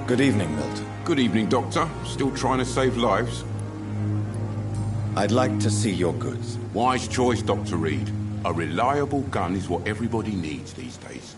Good evening, Milton. Good evening, Doctor. Still trying to save lives? I'd like to see your goods. Wise choice, Dr. Reed. A reliable gun is what everybody needs these days.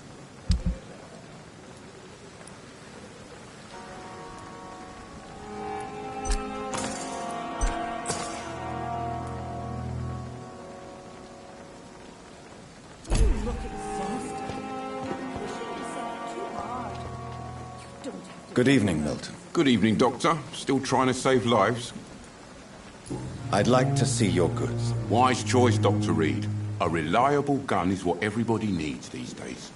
Good evening, Milton. Good evening, Doctor. Still trying to save lives? I'd like to see your goods. Wise choice, Dr. Reed. A reliable gun is what everybody needs these days.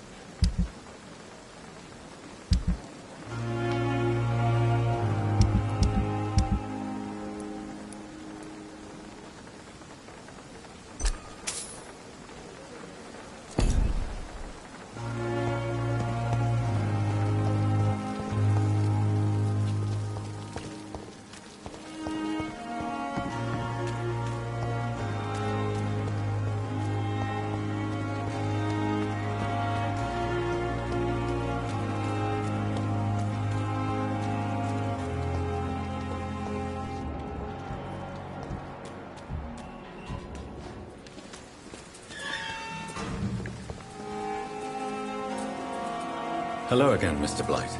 Hello again, Mr. Blight.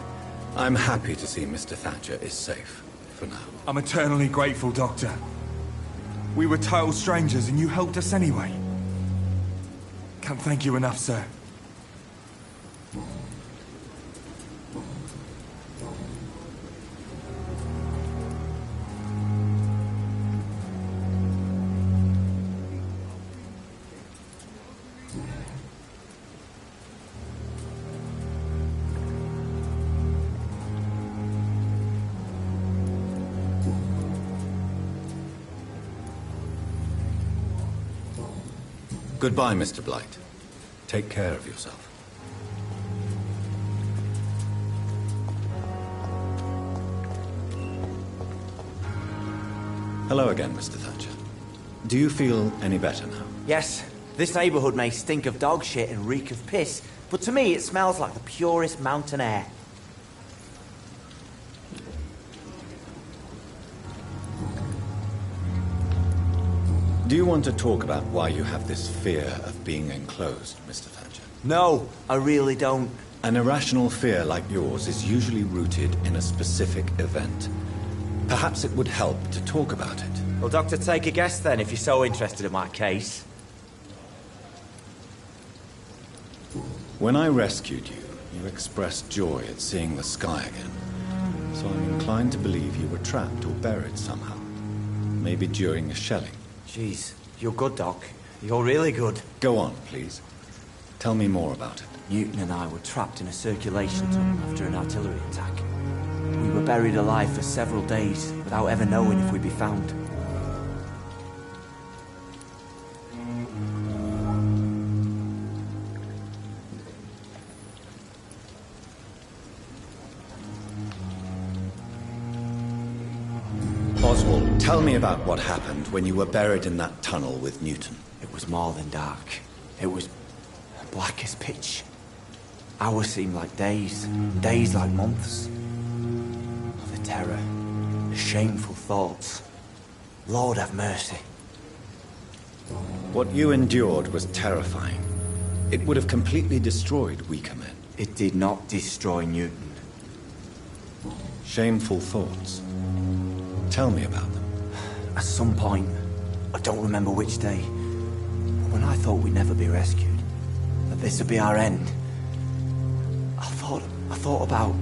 I'm happy to see Mr. Thatcher is safe, for now. I'm eternally grateful, Doctor. We were total strangers and you helped us anyway. Can't thank you enough, sir. Goodbye, Mr. Blight. Take care of yourself. Hello again, Mr. Thatcher. Do you feel any better now? Yes, this neighborhood may stink of dog shit and reek of piss, but to me it smells like the purest mountain air. Do you want to talk about why you have this fear of being enclosed, Mr. Thatcher? No, I really don't. An irrational fear like yours is usually rooted in a specific event. Perhaps it would help to talk about it. Well, Doctor, take a guess then, if you're so interested in my case. When I rescued you, you expressed joy at seeing the sky again. So I'm inclined to believe you were trapped or buried somehow. Maybe during a shelling. Jeez, you're good, Doc. You're really good. Go on, please. Tell me more about it. Newton and I were trapped in a circulation tunnel after an artillery attack. We were buried alive for several days without ever knowing if we'd be found. Oswald, tell me about what happened when you were buried in that tunnel with Newton. It was more than dark. It was black as pitch. Hours seemed like days, days like months. The terror, the shameful thoughts. Lord have mercy. What you endured was terrifying. It would have completely destroyed weaker men. It did not destroy Newton. Shameful thoughts. Tell me about them. At some point, I don't remember which day, when I thought we'd never be rescued, that this would be our end, I thought about...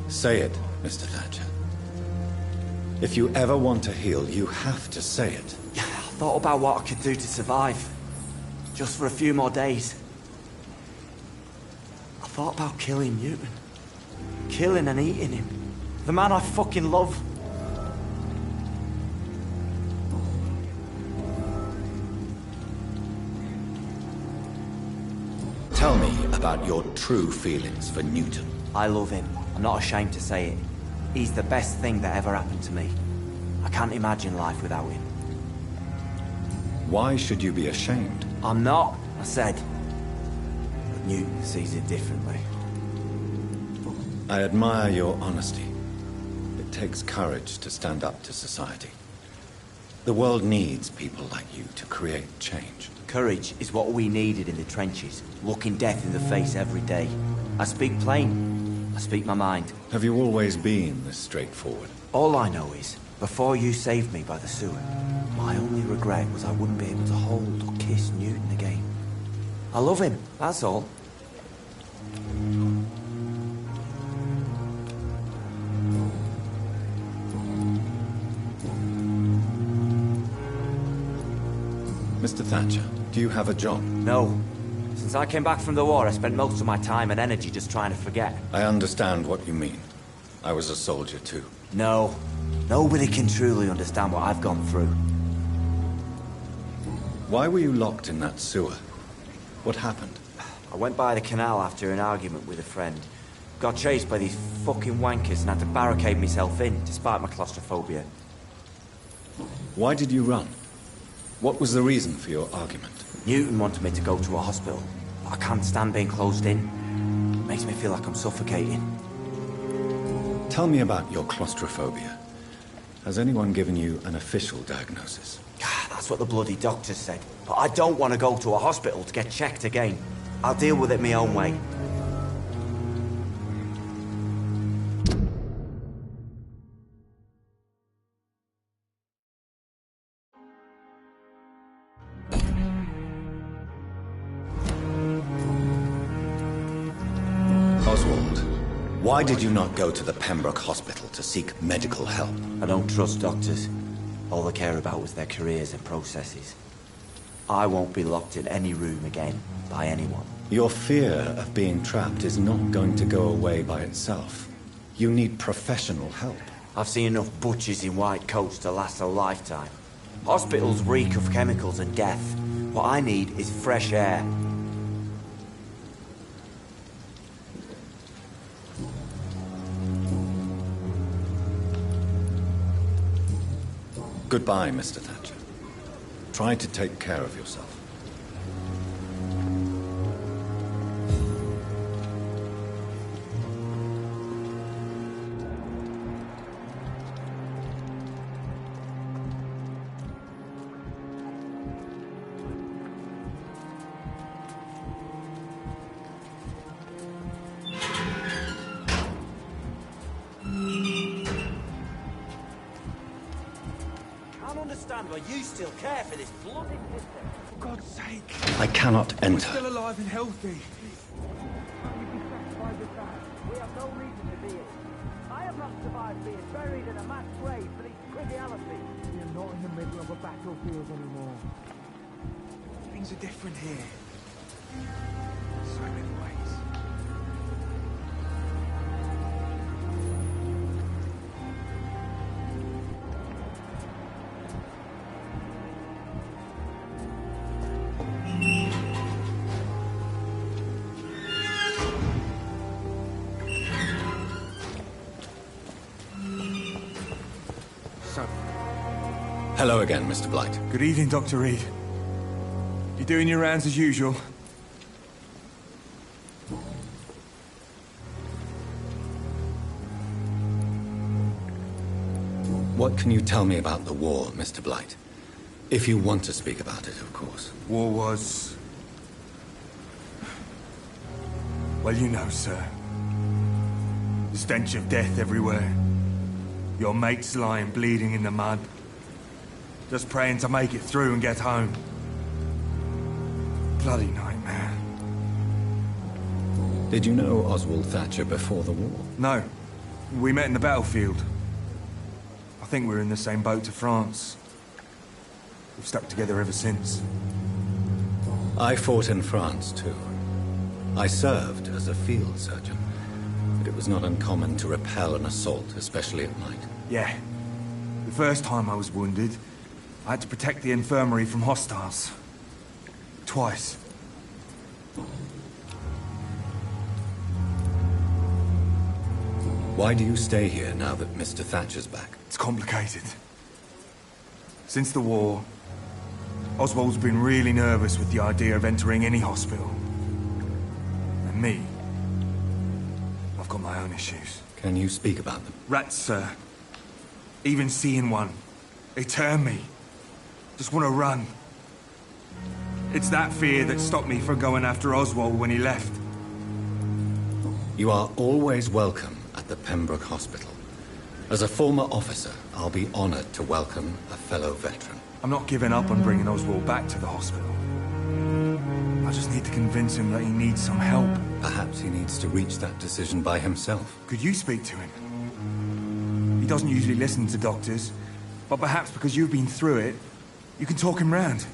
Say it, Mr. Thatcher. If you ever want to heal, you have to say it. I thought about what I could do to survive, just for a few more days. I thought about killing Newton. Killing and eating him. The man I fucking love. Tell me about your true feelings for Newton. I love him. I'm not ashamed to say it. He's the best thing that ever happened to me. I can't imagine life without him. Why should you be ashamed? I'm not, I said. But Newton sees it differently. I admire your honesty. It takes courage to stand up to society. The world needs people like you to create change. Courage is what we needed in the trenches, looking death in the face every day. I speak plain. I speak my mind. Have you always been this straightforward? All I know is, before you saved me by the sewer, my only regret was I wouldn't be able to hold or kiss Newton again. I love him, that's all. Mr. Thatcher, do you have a job? No. Since I came back from the war, I spent most of my time and energy just trying to forget. I understand what you mean. I was a soldier too. No. Nobody can truly understand what I've gone through. Why were you locked in that sewer? What happened? I went by the canal after an argument with a friend. Got chased by these fucking wankers and had to barricade myself in, despite my claustrophobia. Why did you run? What was the reason for your argument? Newton wanted me to go to a hospital, but I can't stand being closed in. It makes me feel like I'm suffocating. Tell me about your claustrophobia. Has anyone given you an official diagnosis? That's what the bloody doctor said. But I don't want to go to a hospital to get checked again. I'll deal with it my own way. Oswald, why did you not go to the Pembroke Hospital to seek medical help? I don't trust doctors. All they care about was their careers and processes. I won't be locked in any room again, by anyone. Your fear of being trapped is not going to go away by itself. You need professional help. I've seen enough butchers in white coats to last a lifetime. Hospitals reek of chemicals and death. What I need is fresh air. Goodbye, Mr. Thatcher. Try to take care of yourself. Why you still care for this bloody system. For God's sake. I cannot We're enter. still alive and healthy. We have no reason to be here. I have not survived being buried in a mass grave for these trivialities. We are not in the middle of a battlefield anymore. Things are different here. So many ways. Hello again, Mr. Blight. Good evening, Dr. Reed. You doing your rounds as usual? What can you tell me about the war, Mr. Blight? If you want to speak about it, of course. War was... well, you know, sir. The stench of death everywhere. Your mates lying bleeding in the mud. Just praying to make it through and get home. Bloody nightmare. Did you know Oswald Thatcher before the war? No. We met in the battlefield. I think we're in the same boat to France. We've stuck together ever since. I fought in France, too. I served as a field surgeon, but it was not uncommon to repel an assault, especially at night. Yeah. The first time I was wounded, I had to protect the infirmary from hostiles. Twice. Why do you stay here now that Mr. Thatcher's back? It's complicated. Since the war, Oswald's been really nervous with the idea of entering any hospital. Me? I've got my own issues. Can you speak about them? Rats, sir. Even seeing one, they turn me. Just want to run. It's that fear that stopped me from going after Oswald when he left. You are always welcome at the Pembroke Hospital. As a former officer, I'll be honored to welcome a fellow veteran. I'm not giving up on bringing Oswald back to the hospital. I just need to convince him that he needs some help. Perhaps he needs to reach that decision by himself. Could you speak to him? He doesn't usually listen to doctors, but perhaps because you've been through it, you can talk him round.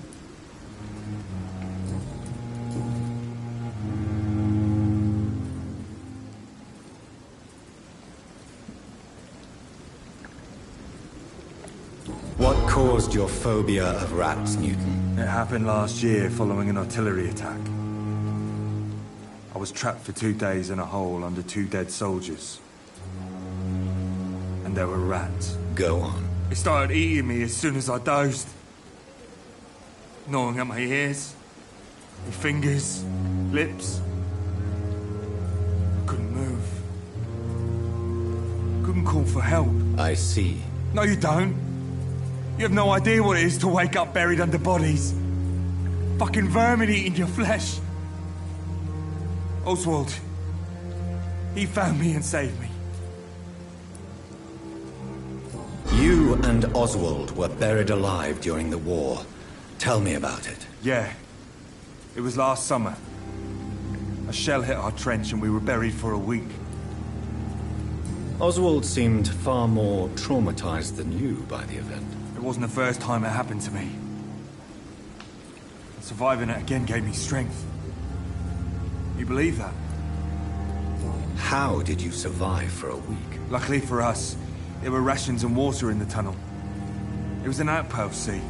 What caused your phobia of rats, Newton? It happened last year following an artillery attack. I was trapped for 2 days in a hole under 2 dead soldiers. And there were rats. Go on. They started eating me as soon as I dozed. Gnawing at my ears, my fingers, lips. I couldn't move. Couldn't call for help. I see. No, you don't. You have no idea what it is to wake up buried under bodies. Fucking vermin eating your flesh. Oswald. He found me and saved me. You and Oswald were buried alive during the war. Tell me about it. Yeah. It was last summer. A shell hit our trench and we were buried for a week. Oswald seemed far more traumatized than you by the event. It wasn't the first time it happened to me. Surviving it again gave me strength. You believe that? How did you survive for a week? Luckily for us, there were rations and water in the tunnel. It was an outpost, see?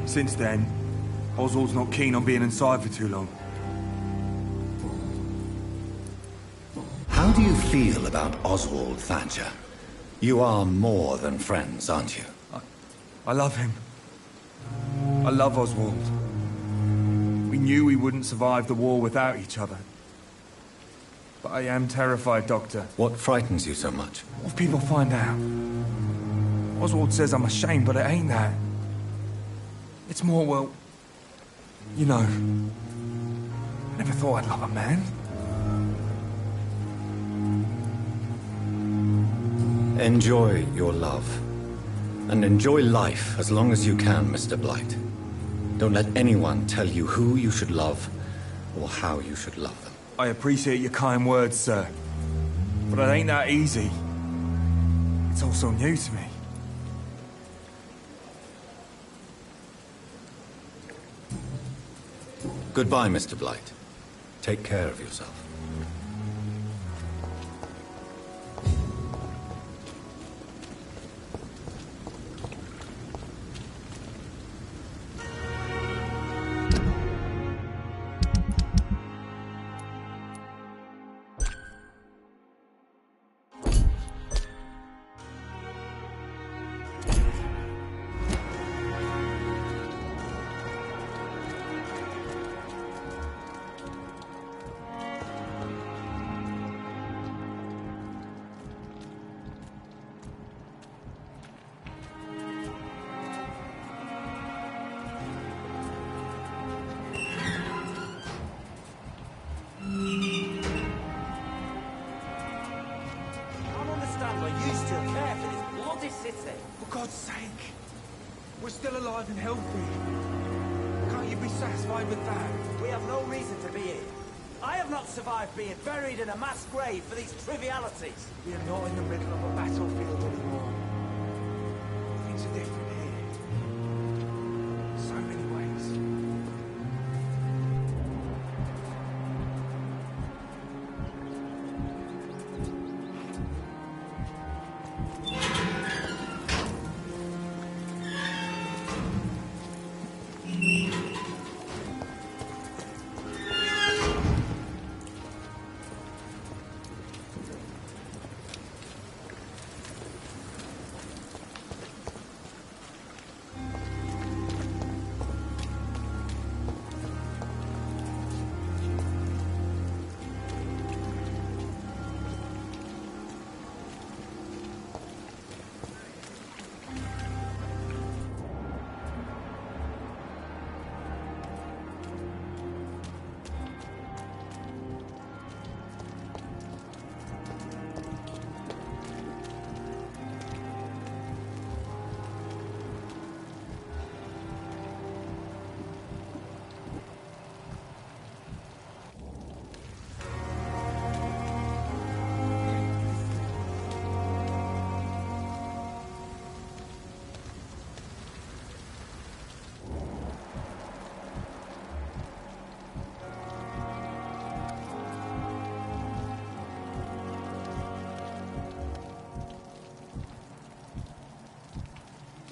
Since then, Oswald's not keen on being inside for too long. How do you feel about Oswald, Thatcher? You are more than friends, aren't you? I love him. I love Oswald. We knew we wouldn't survive the war without each other. But I am terrified, Doctor. What frightens you so much? What if people find out? Oswald says I'm ashamed, but it ain't that. It's more, well, you know, I never thought I'd love a man. Enjoy your love. And enjoy life as long as you can, Mr. Blight. Don't let anyone tell you who you should love or how you should love them. I appreciate your kind words, sir. But it ain't that easy. It's all so new to me. Goodbye, Mr. Blight. Take care of yourself. For God's sake, we're still alive and healthy. Can't you be satisfied with that? We have no reason to be here. I have not survived being buried in a mass grave for these trivialities. We are not in the middle of a battlefield anymore. Things are different here. So many ways.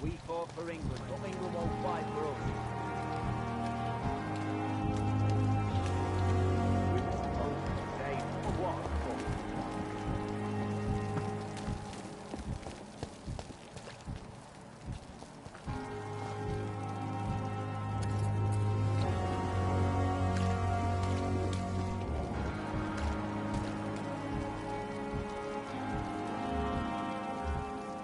We fought for England, but England won't fight for us. We were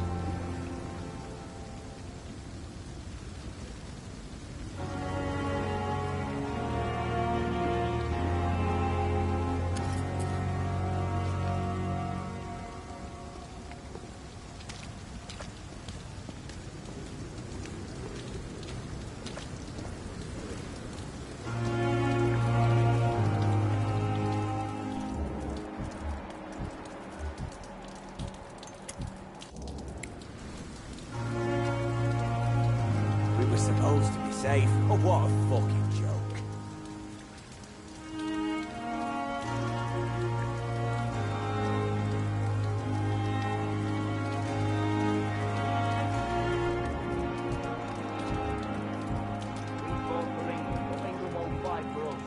supposed to be safe, but what a fuck. We were supposed to be safe. Oh, what a fucking joke. We fought for England, but England won't fight for us.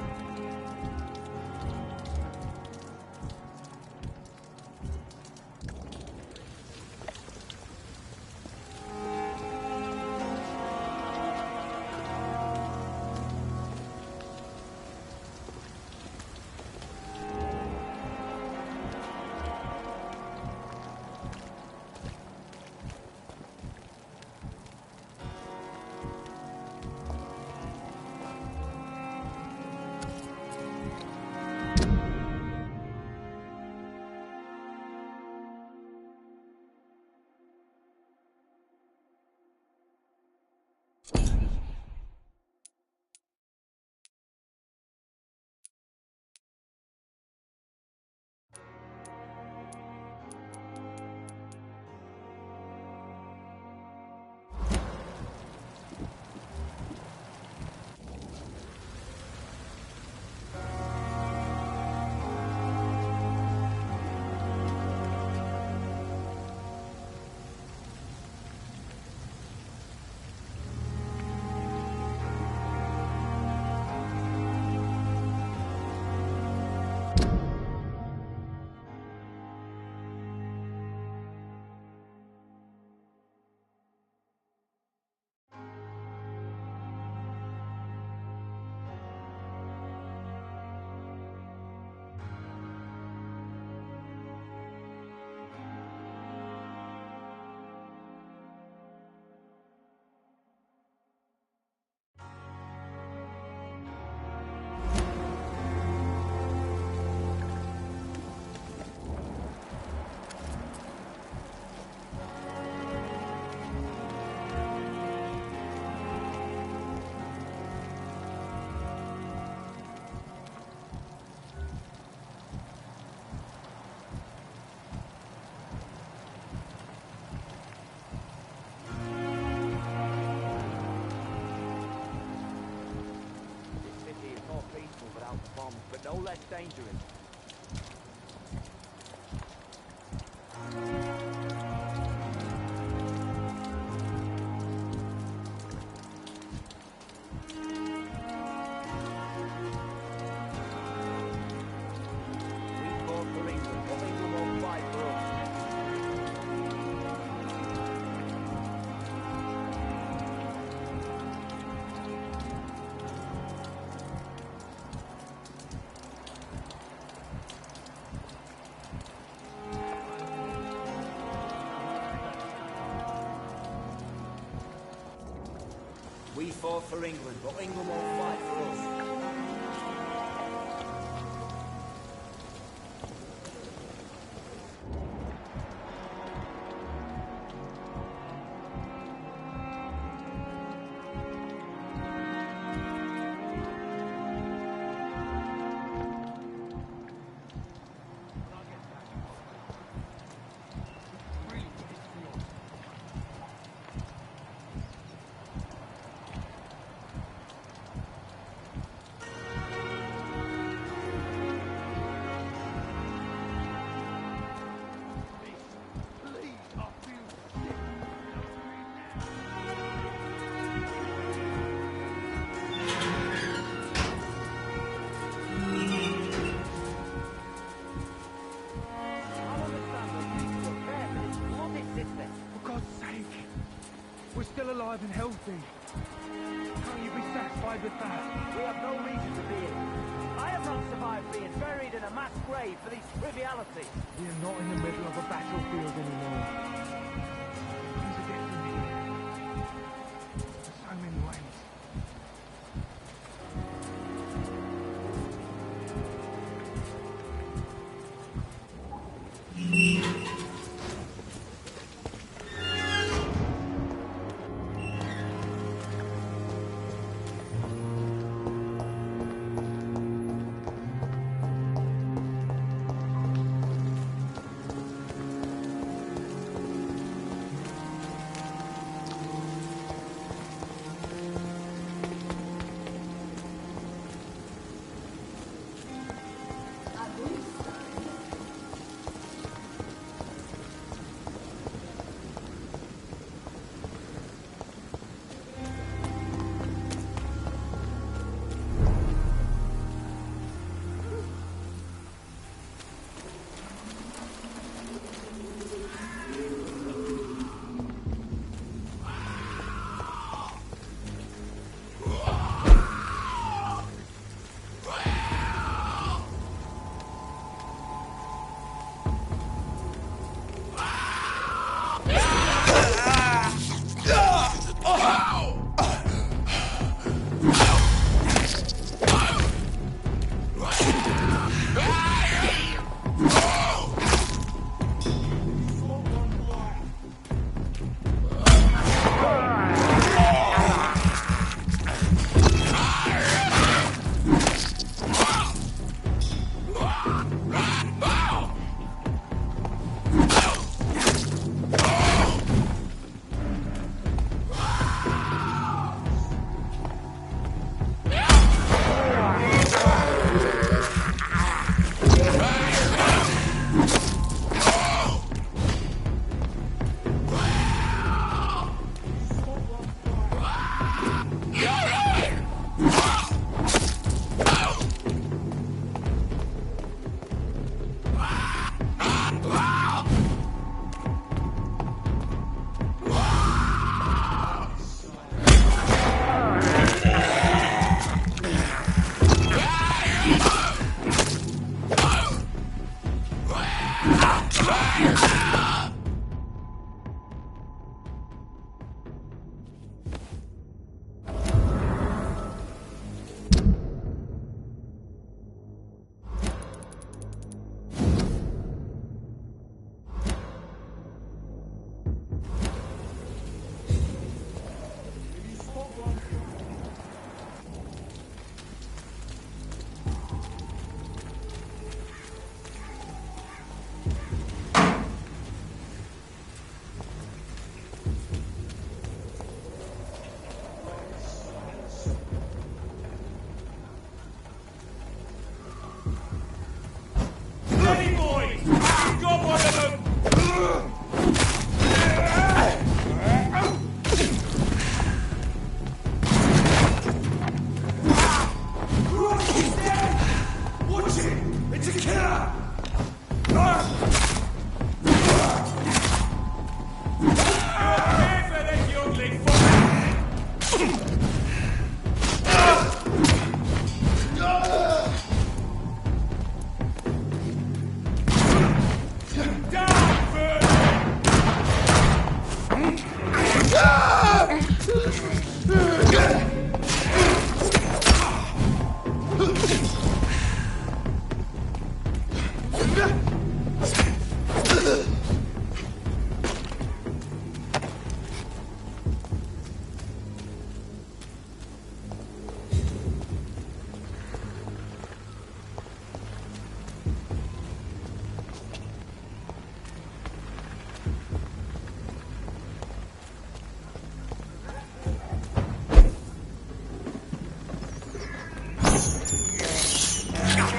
But no less dangerous. We fought for England, but England won't fight for us. We fought for England, but England won't fight for us. We're still alive and healthy. Can't you be satisfied with that? We have no reason to be. I have not survived being buried in a mass grave for these trivialities. We are not in the middle of a battlefield anymore. Things are different here. In so many ways.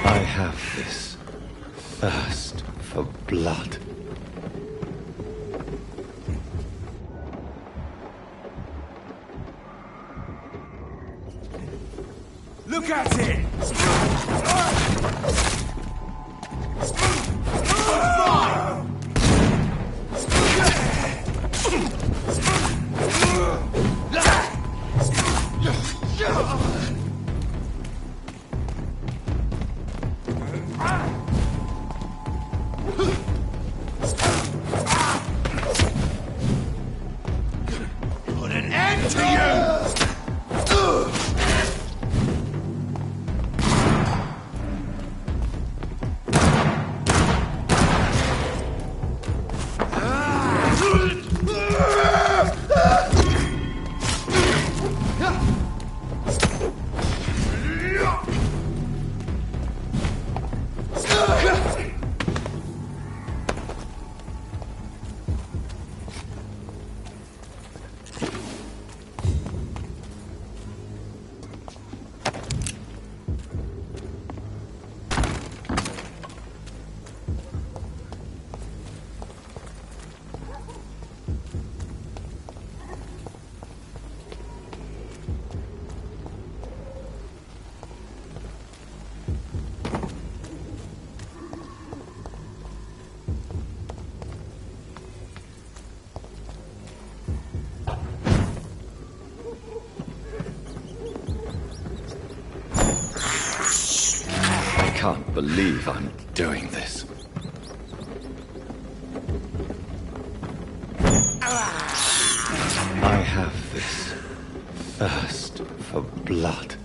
I have this thirst for blood. Look at it! can't believe I'm doing this. I have this thirst for blood.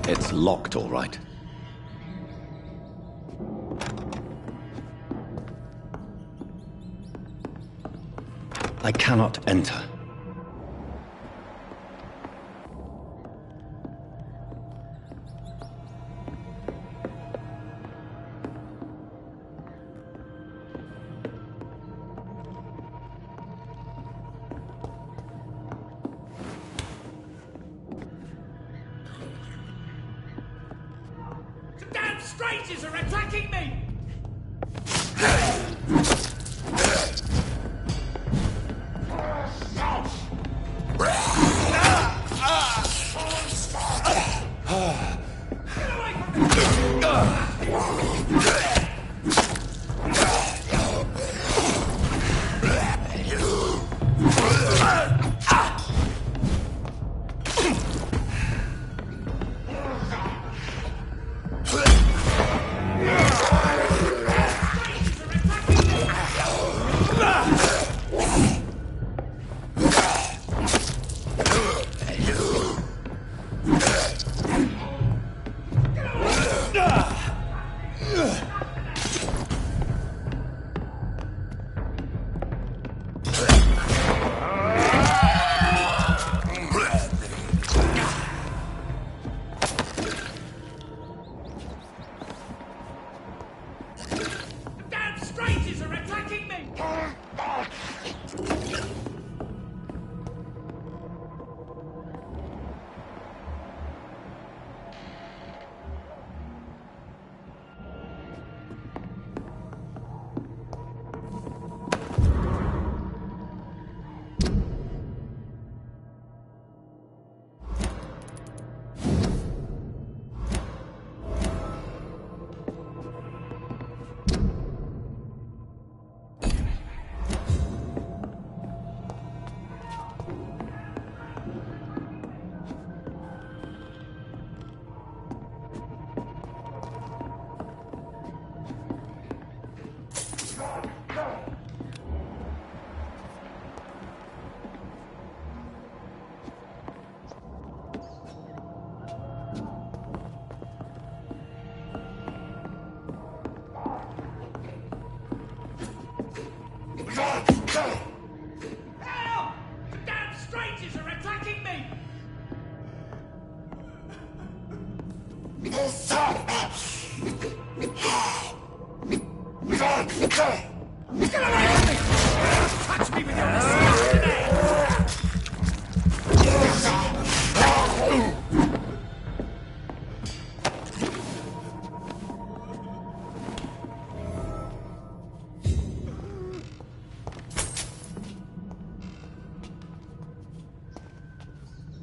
It's locked, all right. I cannot enter. Strangers are attacking me! Strangers are attacking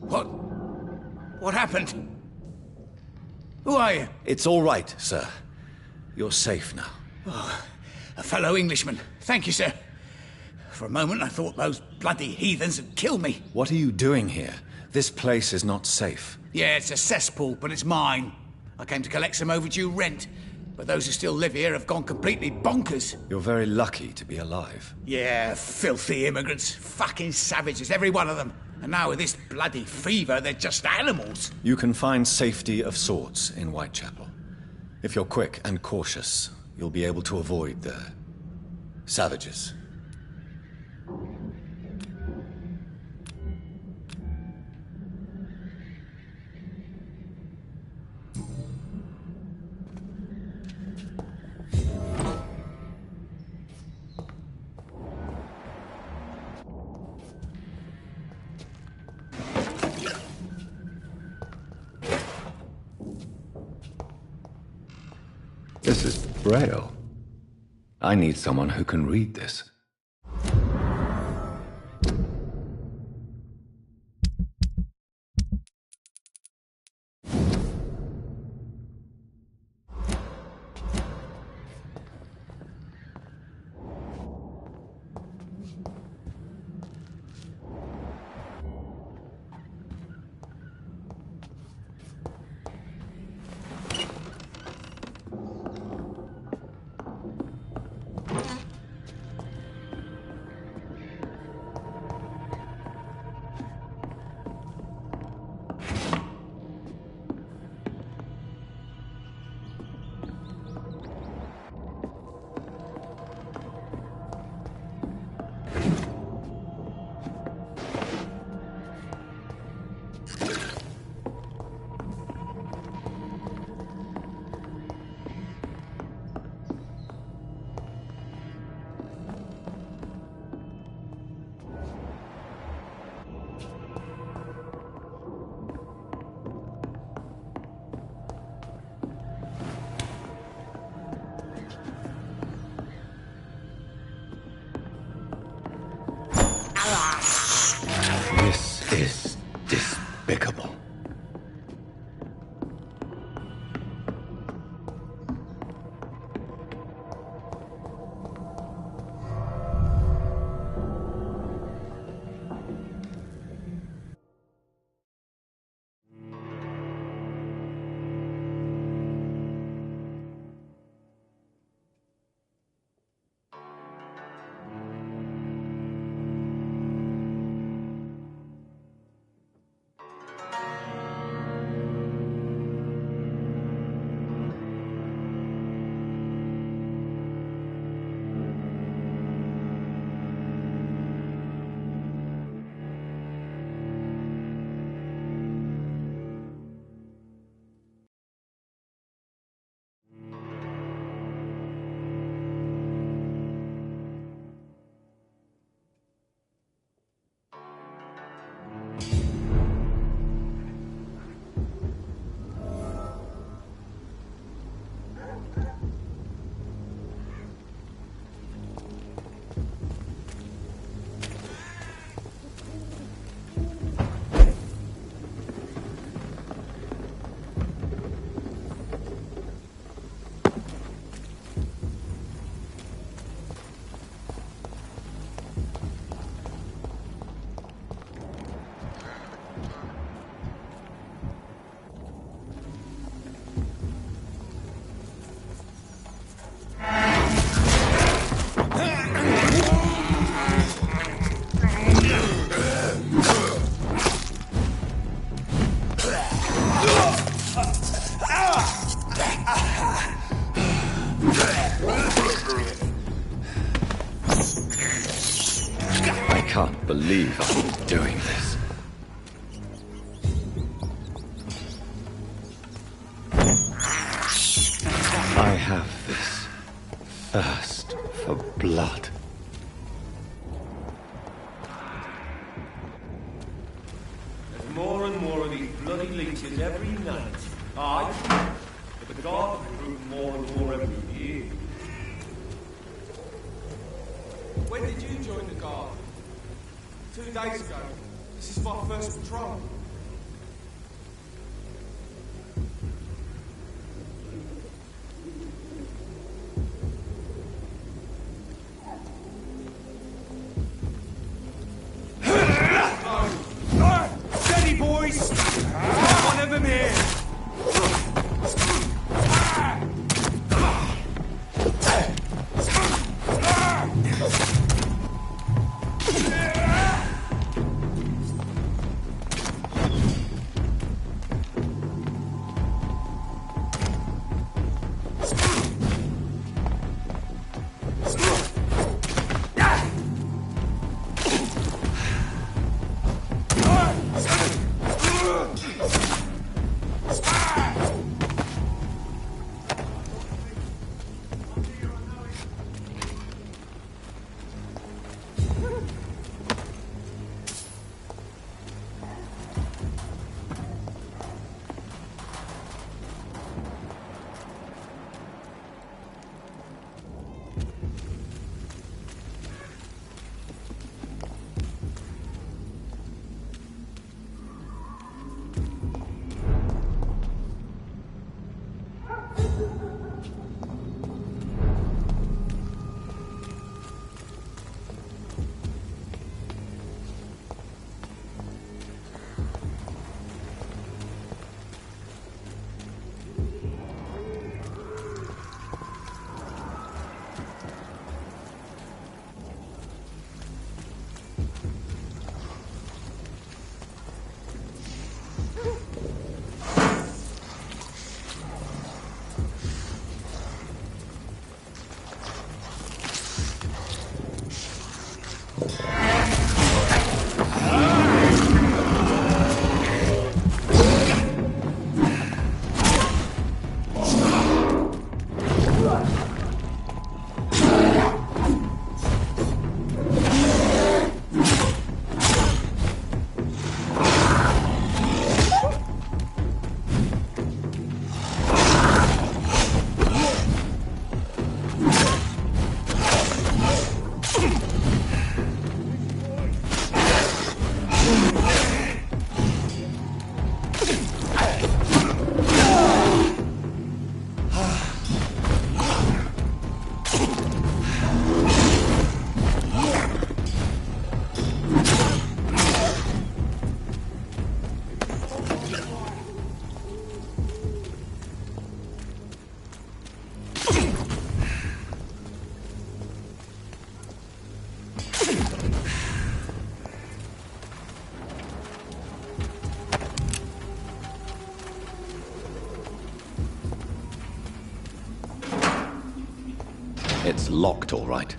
What? What happened? Who are you? It's all right, sir. You're safe now. Oh, a fellow Englishman. Thank you, sir. For a moment, I thought those bloody heathens had killed me. What are you doing here? This place is not safe. Yeah, it's a cesspool, but it's mine. I came to collect some overdue rent, but those who still live here have gone completely bonkers. You're very lucky to be alive. Yeah, filthy immigrants. Fucking savages, every one of them. And now with this bloody fever, they're just animals. You can find safety of sorts in Whitechapel. If you're quick and cautious, you'll be able to avoid the savages. This is Braille. I need someone who can read this. This is despicable. I can't believe I'm doing this. I have this thirst for blood. There's more and more of these bloody leeches every night. Aye, but the guards recruit more and more every year. When did you join the guard? 2 days ago. This is my first patrol. It's locked, all right.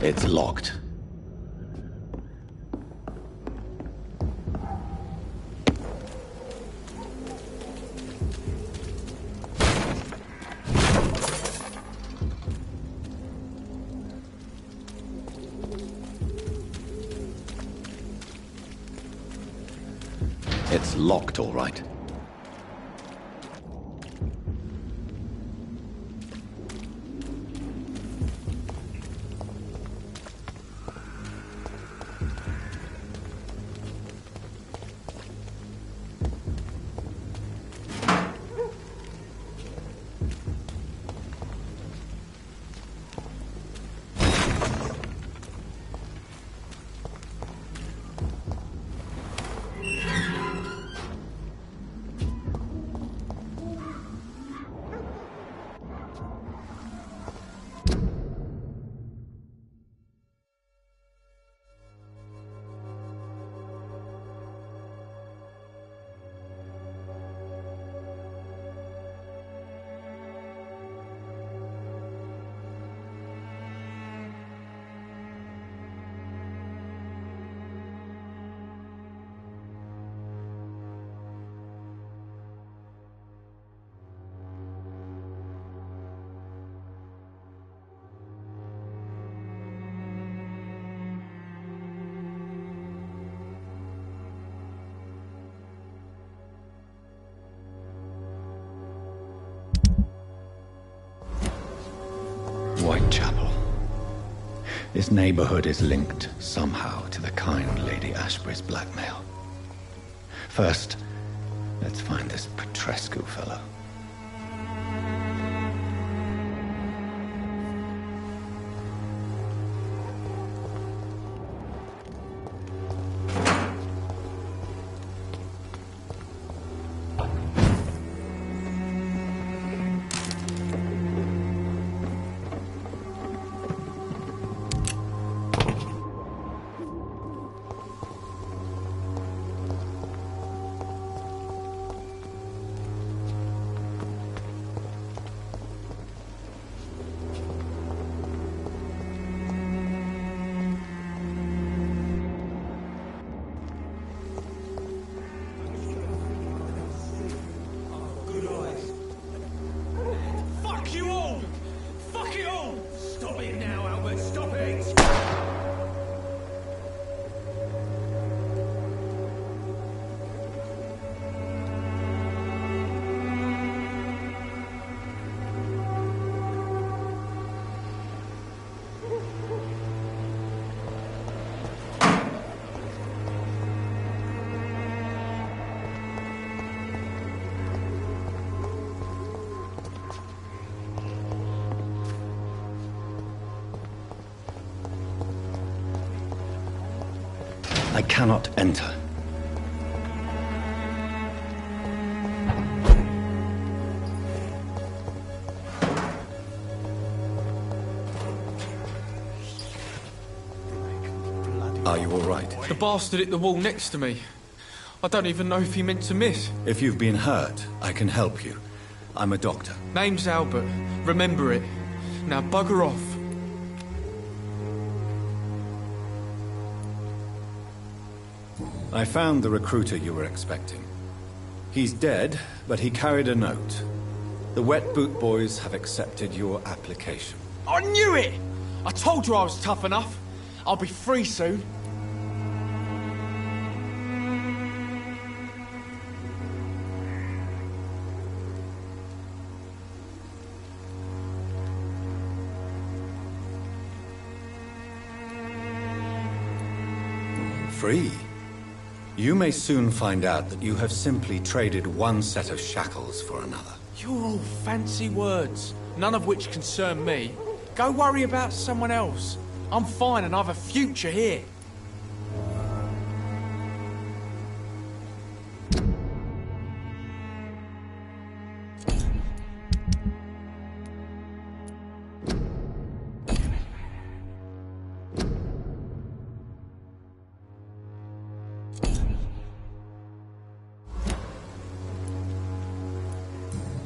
It's locked. It's locked, all right. Whitechapel. This neighborhood is linked somehow to the kind Lady Ashbury's blackmail. First, let's find this Petrescu fellow. I cannot enter. Are you all right? The bastard hit the wall next to me. I don't even know if he meant to miss. If you've been hurt, I can help you. I'm a doctor. Name's Albert. Remember it. Now bugger off. I found the recruiter you were expecting. He's dead, but he carried a note. The Wet Boot Boys have accepted your application. I knew it! I told you I was tough enough. I'll be free soon. Free? You may soon find out that you have simply traded one set of shackles for another. You're all fancy words, none of which concern me. Go worry about someone else. I'm fine and I have a future here.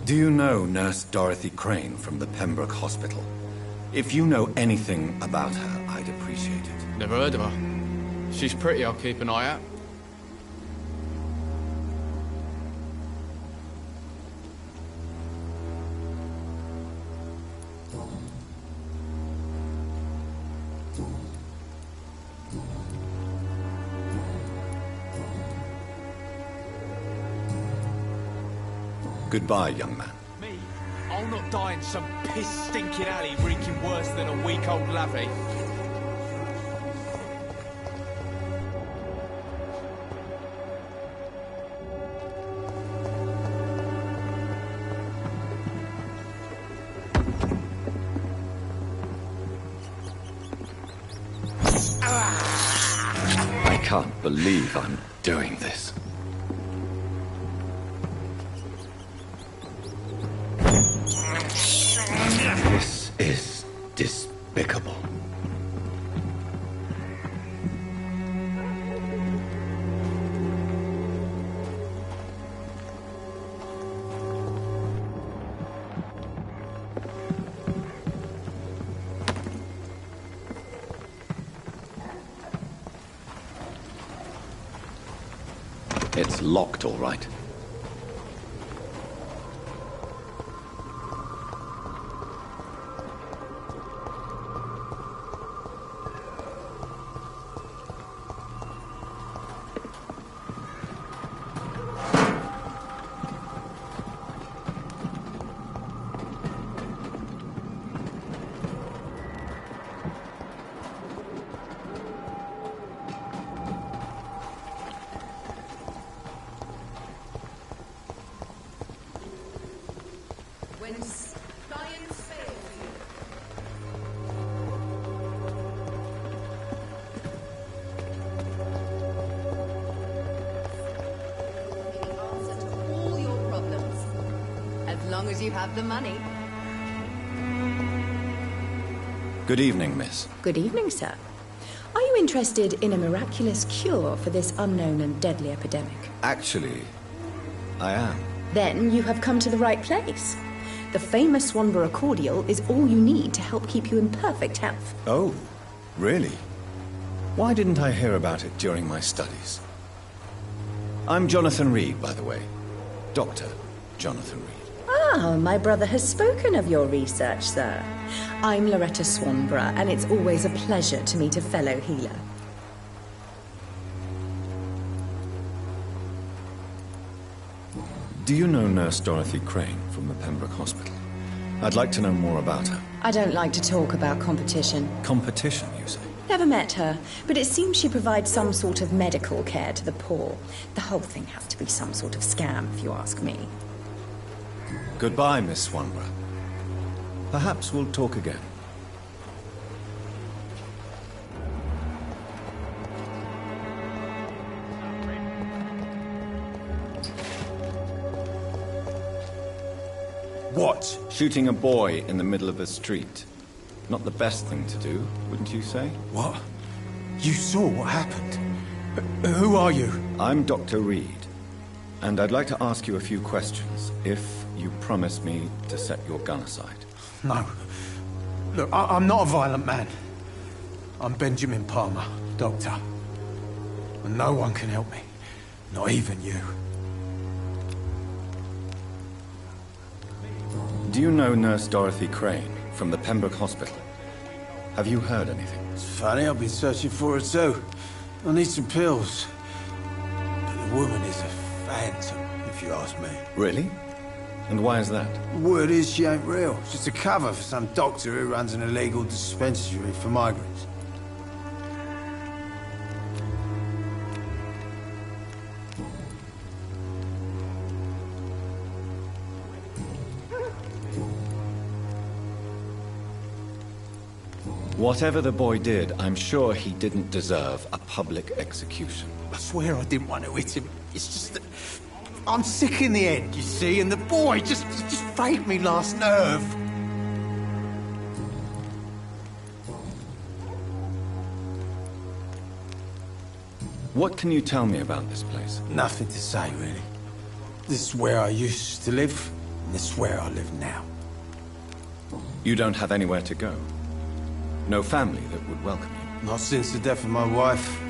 Do you know Nurse Dorothy Crane from the Pembroke Hospital? If you know anything about her, I'd appreciate it. Never heard of her. She's pretty, I'll keep an eye out. Goodbye, young man. Me? I'll not die in some piss-stinking alley reeking worse than a week-old lavvy. I can't believe I'm doing this. This is despicable. It's locked, all right. long as you have the money. Good evening, miss. Good evening, sir. Are you interested in a miraculous cure for this unknown and deadly epidemic? Actually, I am. Then you have come to the right place. The famous Swanborough cordial is all you need to help keep you in perfect health. Oh, really? Why didn't I hear about it during my studies? I'm Jonathan Reed, by the way. Dr. Jonathan Reed. Ah, my brother has spoken of your research, sir. I'm Loretta Swanborough, and it's always a pleasure to meet a fellow healer. Do you know Nurse Dorothy Crane from the Pembroke Hospital? I'd like to know more about her. I don't like to talk about competition. Competition, you say? Never met her, but it seems she provides some sort of medical care to the poor. The whole thing has to be some sort of scam, if you ask me. Goodbye, Miss Swanborough. Perhaps we'll talk again. What? Shooting a boy in the middle of a street. Not the best thing to do, wouldn't you say? What? You saw what happened? Who are you? I'm Dr. Reed, and I'd like to ask you a few questions, if you promise me to set your gun aside. No. Look, I'm not a violent man. I'm Benjamin Palmer, doctor. And no one can help me. Not even you. Do you know Nurse Dorothy Crane from the Pembroke Hospital? Have you heard anything? It's funny, I've been searching for her too. I need some pills. But the woman is a phantom, if you ask me. Really? And why is that? The word is she ain't real. It's just a cover for some doctor who runs an illegal dispensary for migrants. Whatever the boy did, I'm sure he didn't deserve a public execution. I swear I didn't want to hit him. It's just that I'm sick in the head, you see, and the boy just frayed me last nerve. What can you tell me about this place? Nothing to say, really. This is where I used to live, and this is where I live now. You don't have anywhere to go? No family that would welcome you? Not since the death of my wife,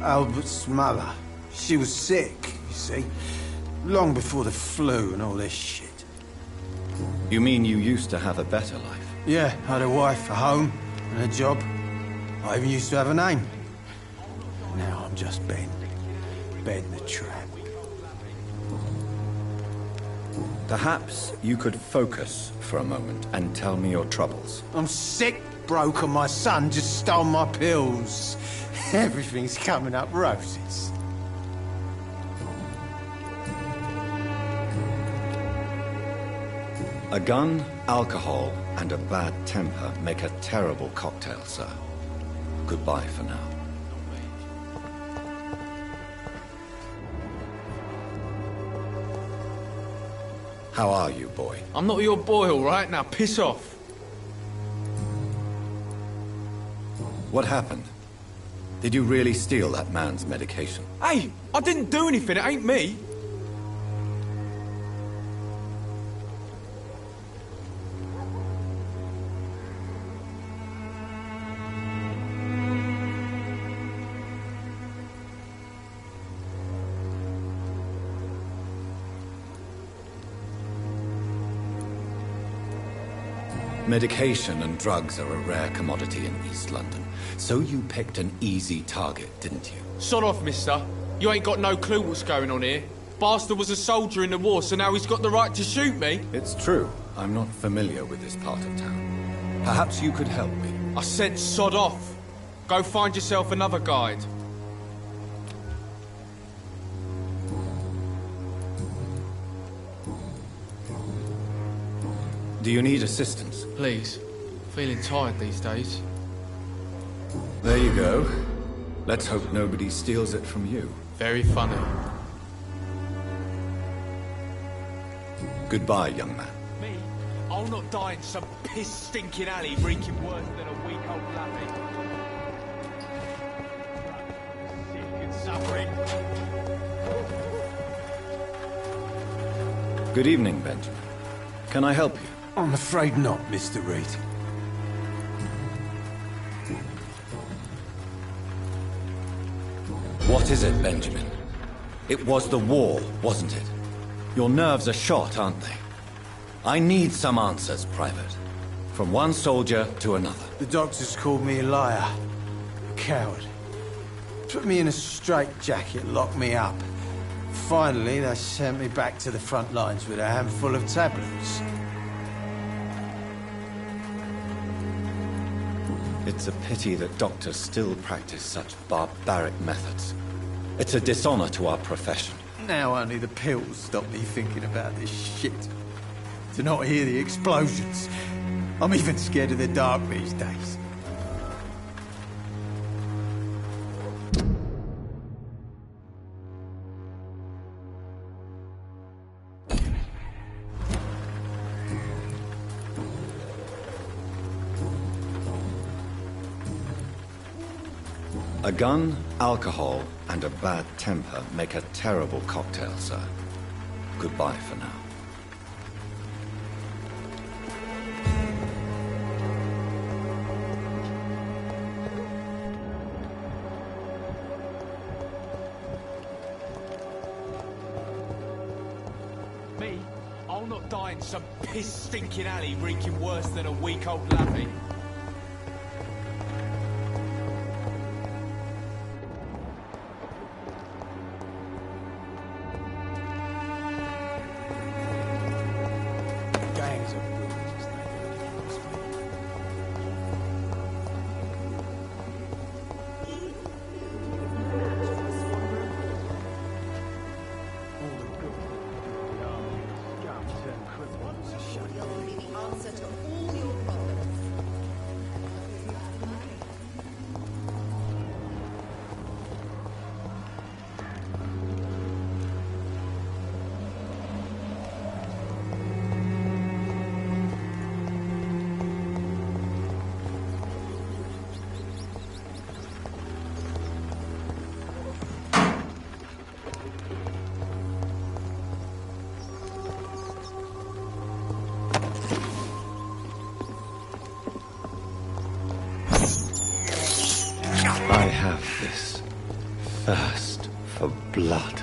Albert's mother. She was sick, you see. Long before the flu and all this shit. You mean you used to have a better life? Yeah, I had a wife, a home, and a job. I even used to have a name. Now I'm just Ben. Ben the Tramp. Perhaps you could focus for a moment and tell me your troubles. I'm sick, broke, and my son just stole my pills. Everything's coming up roses. A gun, alcohol, and a bad temper make a terrible cocktail, sir. Goodbye for now. How are you, boy? I'm not your boy, all right? Now piss off. What happened? Did you really steal that man's medication? Hey, I didn't do anything. It ain't me. Medication and drugs are a rare commodity in East London. So you picked an easy target, didn't you? Sod off, mister. You ain't got no clue what's going on here. Bastard was a soldier in the war, so now he's got the right to shoot me. It's true. I'm not familiar with this part of town. Perhaps you could help me. I said sod off. Go find yourself another guide. Do you need assistance? Please. Feeling tired these days. There you go. Let's hope nobody steals it from you. Very funny. Goodbye, young man. Me? I'll not die in some piss-stinking alley reeking worse than a week-old lappy. Sick and suffering. Good evening, Benjamin. Can I help you? I'm afraid not, Mr. Reed. What is it, Benjamin? It was the war, wasn't it? Your nerves are shot, aren't they? I need some answers, Private. From one soldier to another. The doctors called me a liar. A coward. Put me in a straitjacket, locked me up. Finally, they sent me back to the front lines with a handful of tablets. It's a pity that doctors still practice such barbaric methods. It's a dishonor to our profession. Now only the pills stop me thinking about this shit. To not hear the explosions. I'm even scared of the dark these days. A gun, alcohol, and a bad temper make a terrible cocktail, sir. Goodbye for now. Me? I'll not die in some piss-stinking alley reeking worse than a week-old lappy. I have this thirst for blood.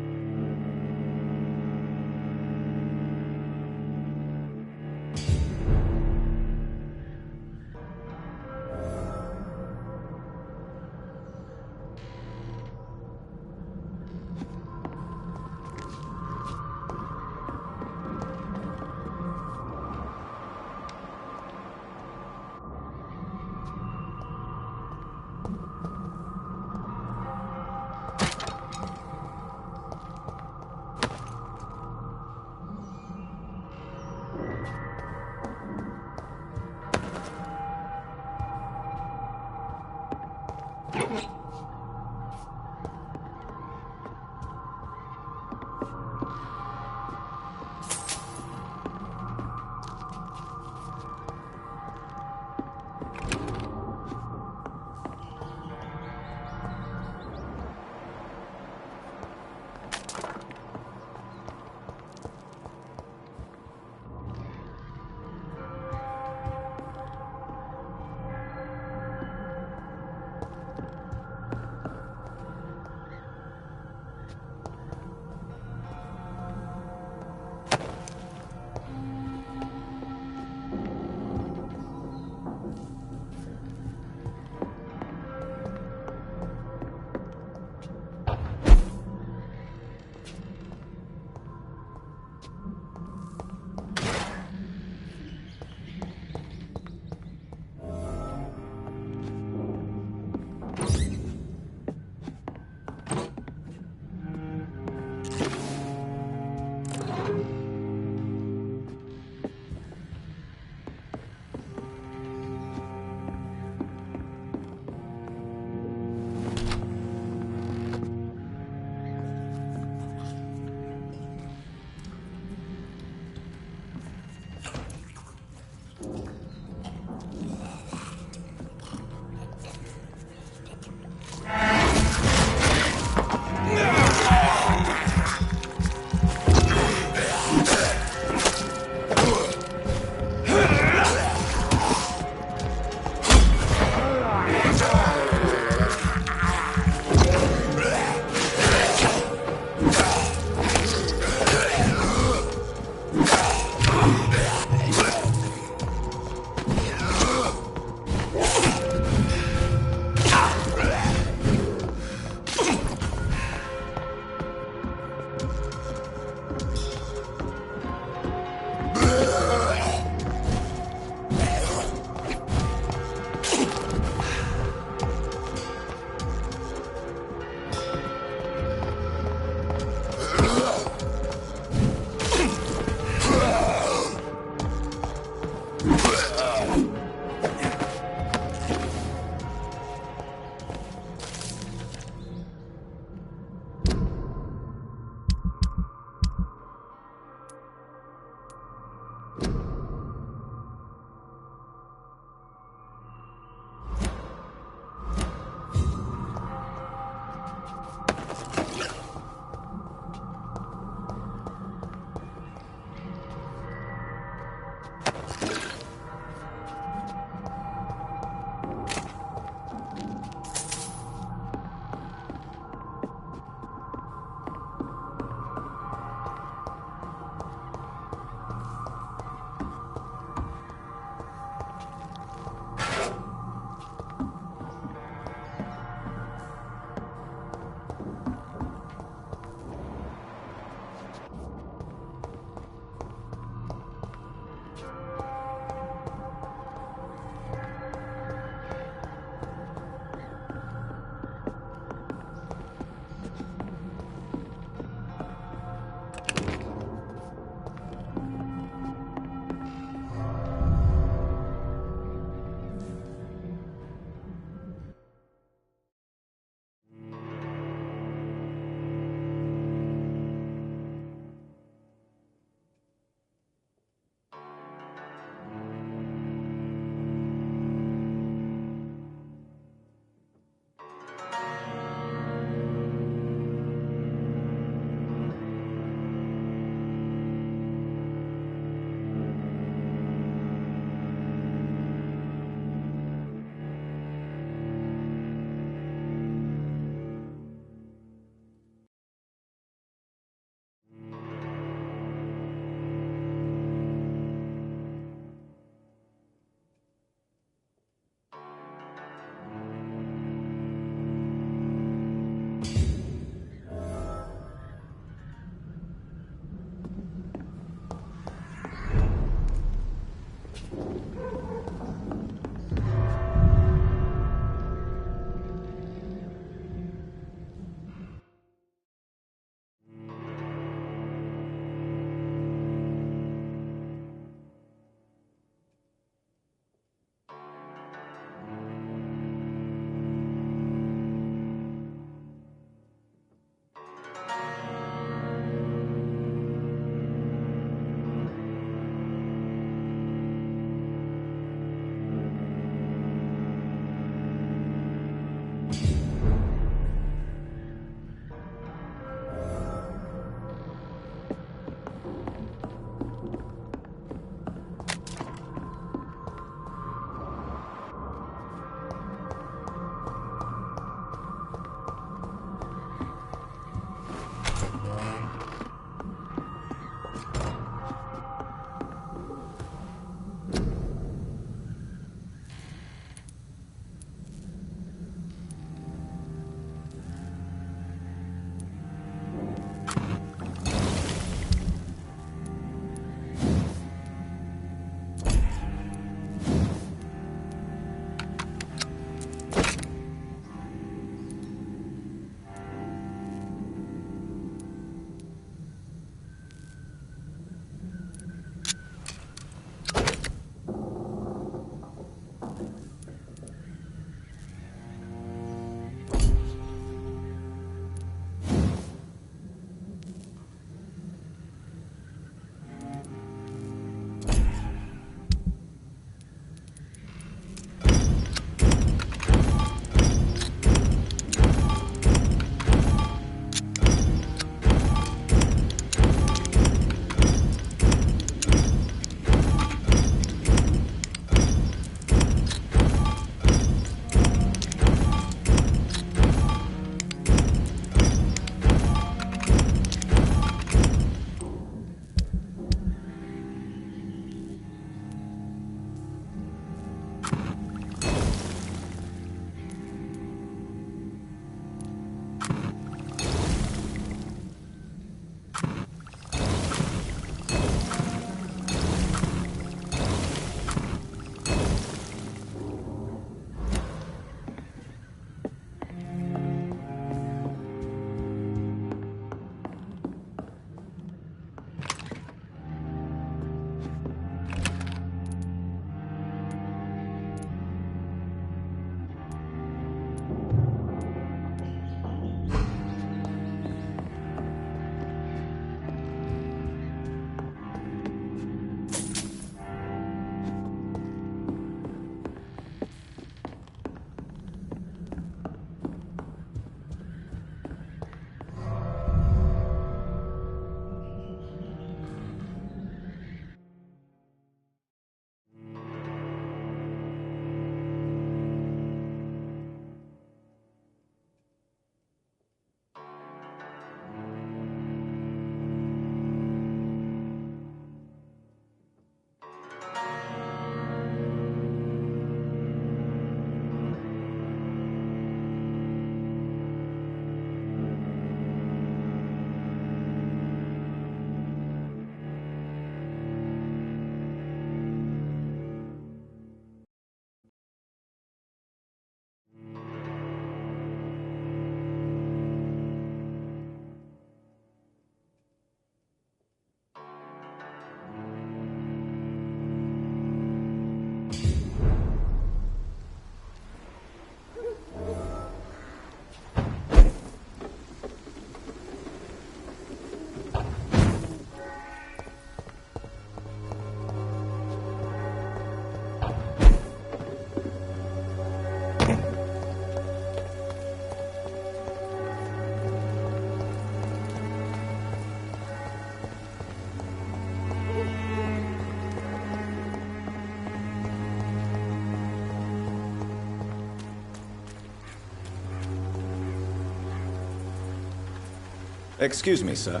Excuse me, sir.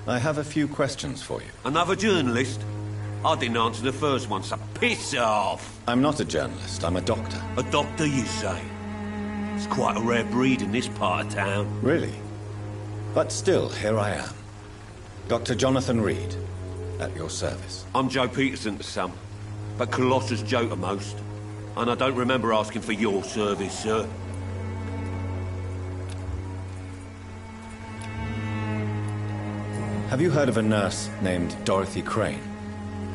I have a few questions for you. Another journalist? I didn't answer the first one, so piss off! I'm not a journalist, I'm a doctor. A doctor, you say? It's quite a rare breed in this part of town. Really? But still, here I am. Dr. Jonathan Reed, at your service. I'm Joe Peterson to some, but Colossus Joe to most. And I don't remember asking for your service, sir. Have you heard of a nurse named Dorothy Crane?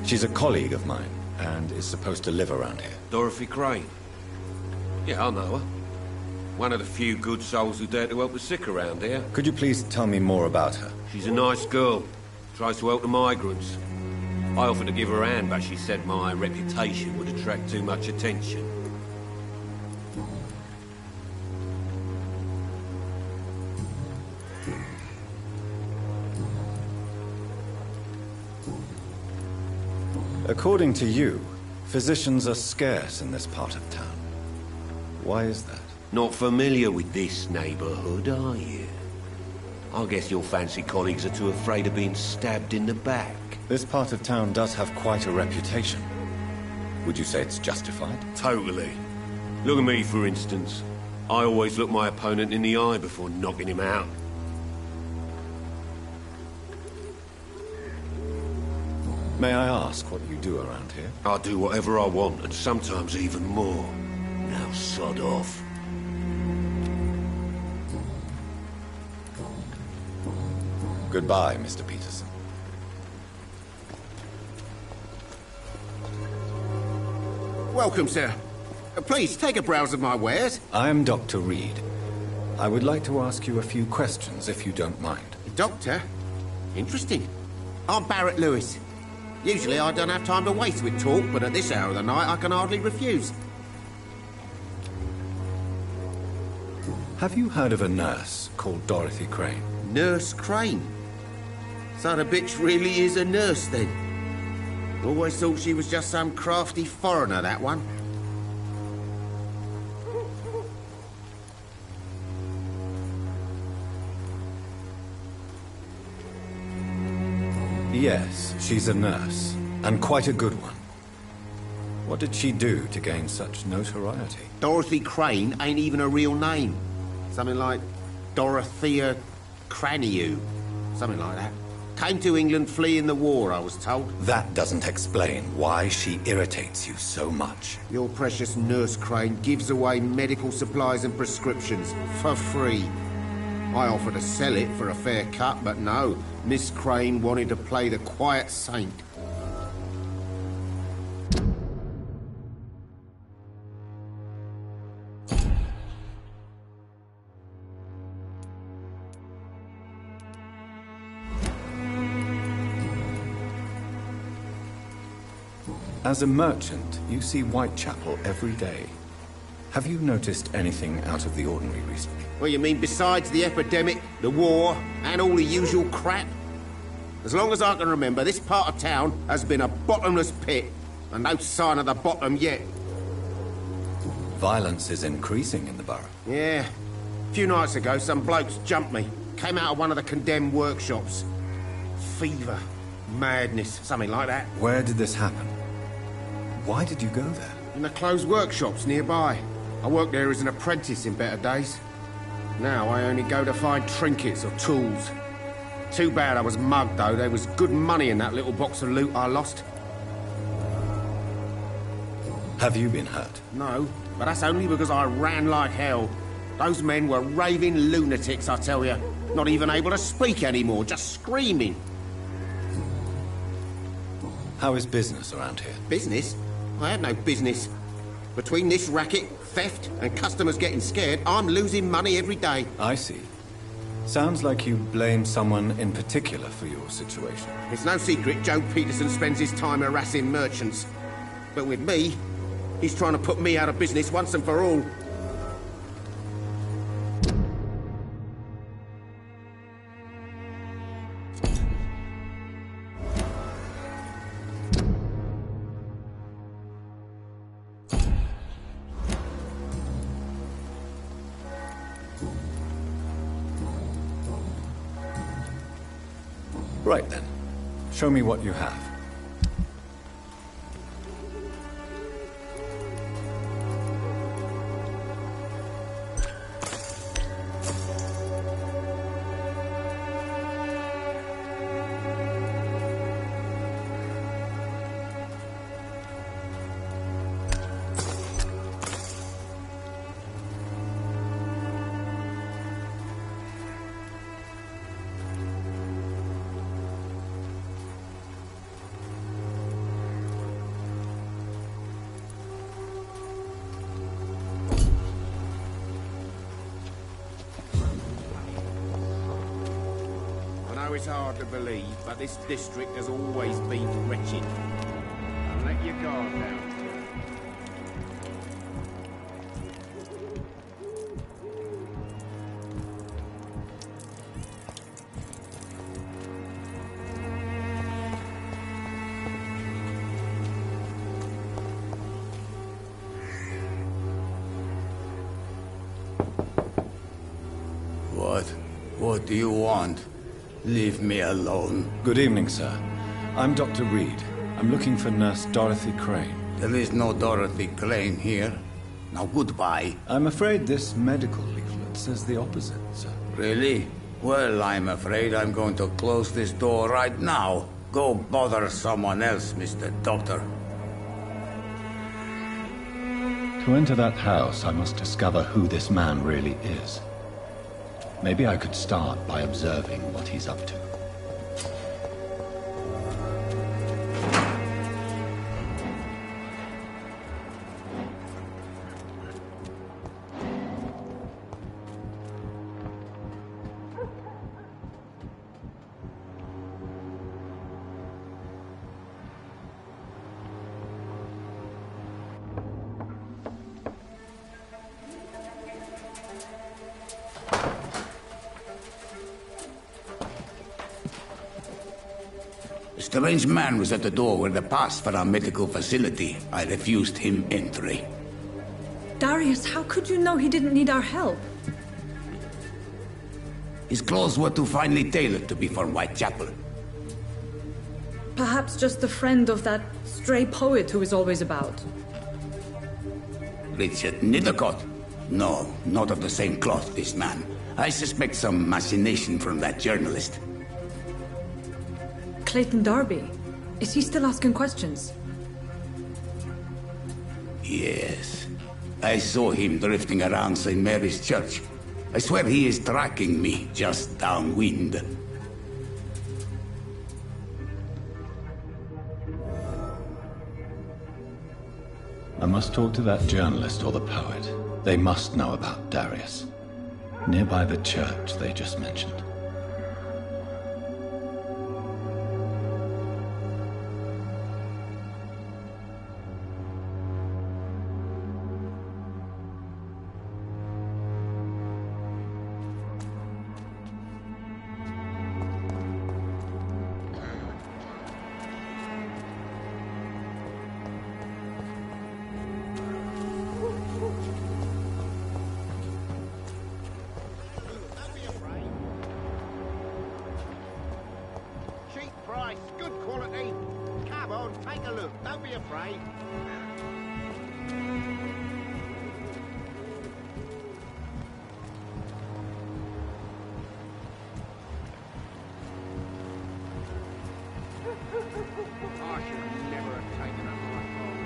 She's a colleague of mine, and is supposed to live around here. Dorothy Crane? Yeah, I know her. One of the few good souls who dare to help the sick around here. Could you please tell me more about her? She's a nice girl. Tries to help the migrants. I offered to give her a hand, but she said my reputation would attract too much attention. According to you, physicians are scarce in this part of town. Why is that? Not familiar with this neighborhood, are you? I guess your fancy colleagues are too afraid of being stabbed in the back. This part of town does have quite a reputation. Would you say it's justified? Totally. Look at me, for instance. I always look my opponent in the eye before knocking him out. May I ask what you do around here? I do whatever I want, and sometimes even more. Now sod off. Goodbye, Mr. Peterson. Welcome, sir. Please, take a browse of my wares. I am Dr. Reed. I would like to ask you a few questions, if you don't mind. Doctor? Interesting. I'm Barrett Lewis. Usually I don't have time to waste with talk, but at this hour of the night I can hardly refuse. Have you heard of a nurse called Dorothy Crane? Nurse Crane? So the bitch really is a nurse, then? Always thought she was just some crafty foreigner, that one. Yes, she's a nurse, and quite a good one. What did she do to gain such notoriety? Dorothy Crane ain't even a real name. Something like Dorothea Craniu. Something like that. Came to England fleeing the war, I was told. That doesn't explain why she irritates you so much. Your precious Nurse Crane gives away medical supplies and prescriptions for free. I offered to sell it for a fair cut, but no. Miss Crane wanted to play the quiet saint. As a merchant, you see Whitechapel every day. Have you noticed anything out of the ordinary recently? Well, you mean besides the epidemic, the war, and all the usual crap? As long as I can remember, this part of town has been a bottomless pit, and no sign of the bottom yet. Violence is increasing in the borough. Yeah. A few nights ago, some blokes jumped me. Came out of one of the condemned workshops. Fever, madness, something like that. Where did this happen? Why did you go there? In the closed workshops nearby. I worked there as an apprentice in better days. Now I only go to find trinkets or tools. Too bad I was mugged, though. There was good money in that little box of loot I lost. Have you been hurt? No, but that's only because I ran like hell. Those men were raving lunatics, I tell you. Not even able to speak anymore, just screaming. How is business around here? Business? I have no business. Between this racket, theft, and customers getting scared, I'm losing money every day. I see. Sounds like you blame someone in particular for your situation. It's no secret Joe Peterson spends his time harassing merchants. But with me, he's trying to put me out of business once and for all. Right then. Show me what you have. It's hard to believe, but this district has always been wretched. Don't let your guard down. What do you want? Leave me alone. Good evening, sir. I'm Dr. Reed. I'm looking for Nurse Dorothy Crane. There is no Dorothy Crane here. Now, goodbye. I'm afraid this medical leaflet says the opposite, sir. Really? Well, I'm afraid I'm going to close this door right now. Go bother someone else, Mr. Doctor. To enter that house, I must discover who this man really is. Maybe I could start by observing what he's up to. A strange man was at the door with a pass for our medical facility. I refused him entry. Darius, how could you know he didn't need our help? His clothes were too finely tailored to be for Whitechapel. Perhaps just a friend of that stray poet who is always about. Richard Nithercott? No, not of the same cloth, this man. I suspect some machination from that journalist. Clayton Darby. Is he still asking questions? Yes. I saw him drifting around St. Mary's Church. I swear he is tracking me just downwind. I must talk to that journalist or the poet. They must know about Darius. Nearby the church they just mentioned. Good quality. Come on, take a look. Don't be afraid. I should never have taken a life off.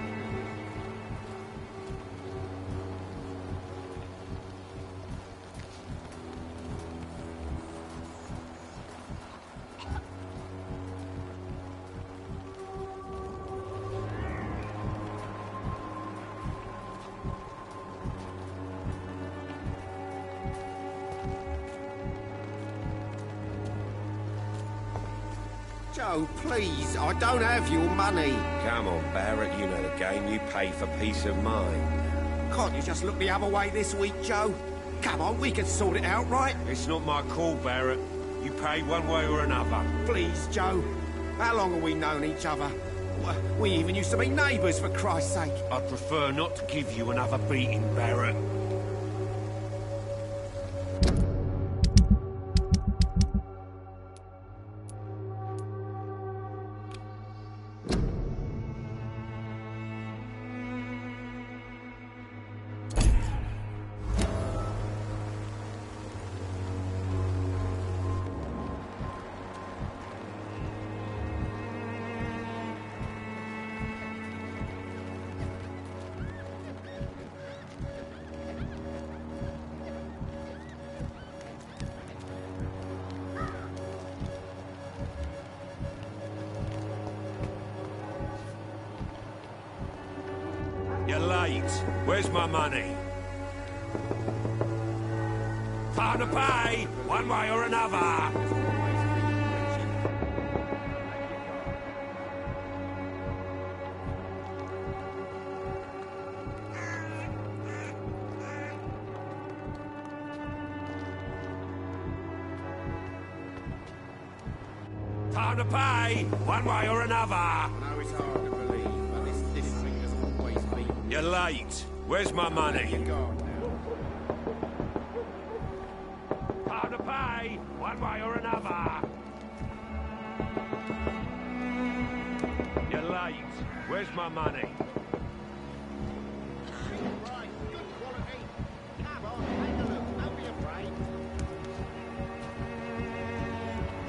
Joe, please, I don't have your money. Come on, Barrett, you know the game. You pay for peace of mind. Can't you just look the other way this week, Joe? Come on, we can sort it out, right? It's not my call, Barrett. You pay one way or another. Please, Joe. How long have we known each other? We even used to be neighbours, for Christ's sake. I'd prefer not to give you another beating, Barrett. late. Where's my money? Time to pay, one way or another. Time to pay, one way or another. I know it's hard to believe, but this district has always been... You're late. Where's my money? Your guard now. Time to pay, one way or another. You're late. Where's my money? Right, good quality. Come on, take a look. Don't be afraid.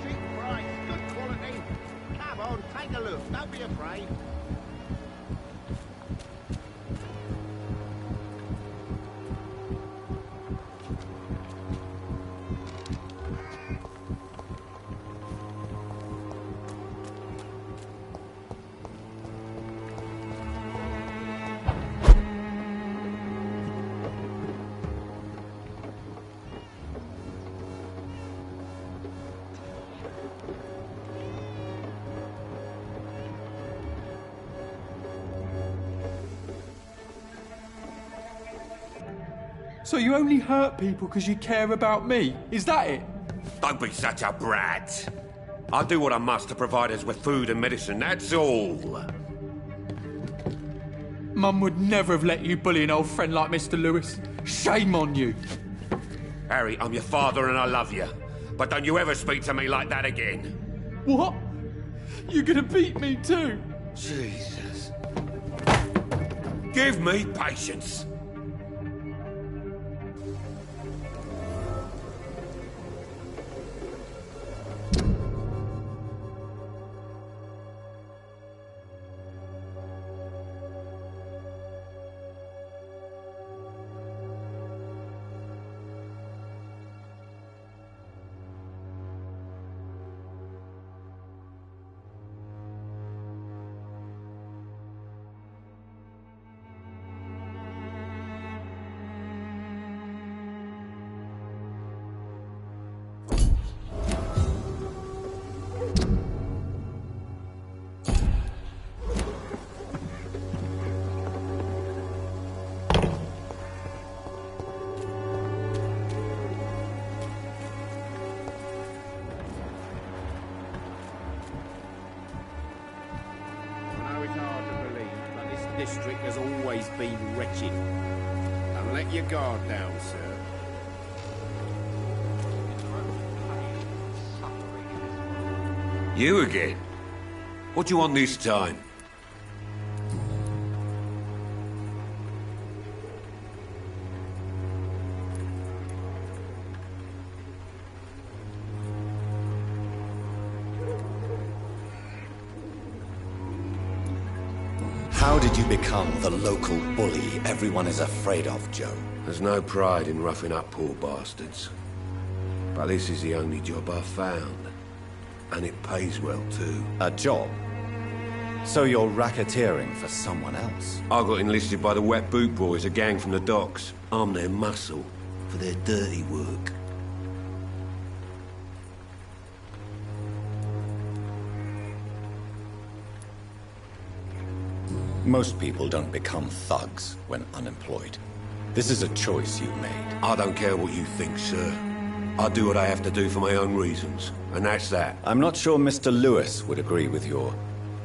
Cheap price, good quality. Come on, take a look. Don't be afraid. So you only hurt people because you care about me? Is that it? Don't be such a brat. I'll do what I must to provide us with food and medicine, that's all. Mum would never have let you bully an old friend like Mr. Lewis. Shame on you. Harry, I'm your father and I love you. But don't you ever speak to me like that again. What? You're gonna beat me too? Jesus. Give me patience. District has always been wretched. Don't let your guard down, sir. You again? What do you want this time? How did you become the local bully everyone is afraid of, Joe? There's no pride in roughing up poor bastards. But this is the only job I've found. And it pays well, too. A job? So you're racketeering for someone else? I got enlisted by the Wet Boot Boys, a gang from the docks. I'm their muscle for their dirty work. Most people don't become thugs when unemployed. This is a choice you made. I don't care what you think, sir. I do what I have to do for my own reasons, and that's that. I'm not sure Mr. Lewis would agree with your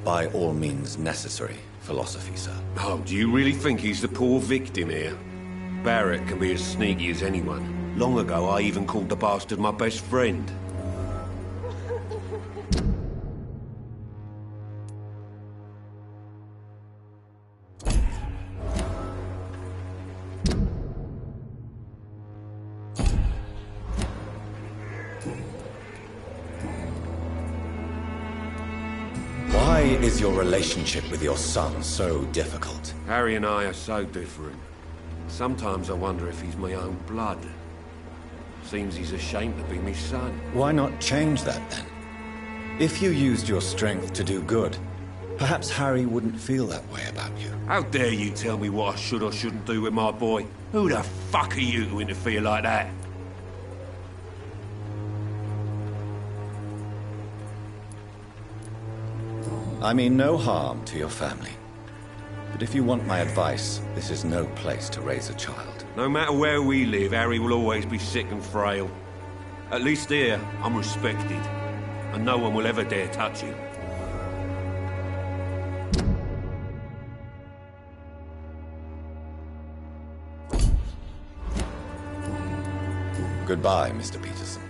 by all means necessary philosophy, sir. Oh, do you really think he's the poor victim here? Barrett can be as sneaky as anyone. Long ago, I even called the bastard my best friend. Why is your relationship with your son so difficult? Harry and I are so different. Sometimes I wonder if he's my own blood. Seems he's ashamed to be my son. Why not change that, then? If you used your strength to do good, Perhaps Harry wouldn't feel that way about you. How dare you tell me what I should or shouldn't do with my boy? Who the fuck are you to interfere like that? I mean no harm to your family. But if you want my advice, this is no place to raise a child. No matter where we live, Harry will always be sick and frail. At least here, I'm respected. And no one will ever dare touch him. Goodbye, Mr. Peterson.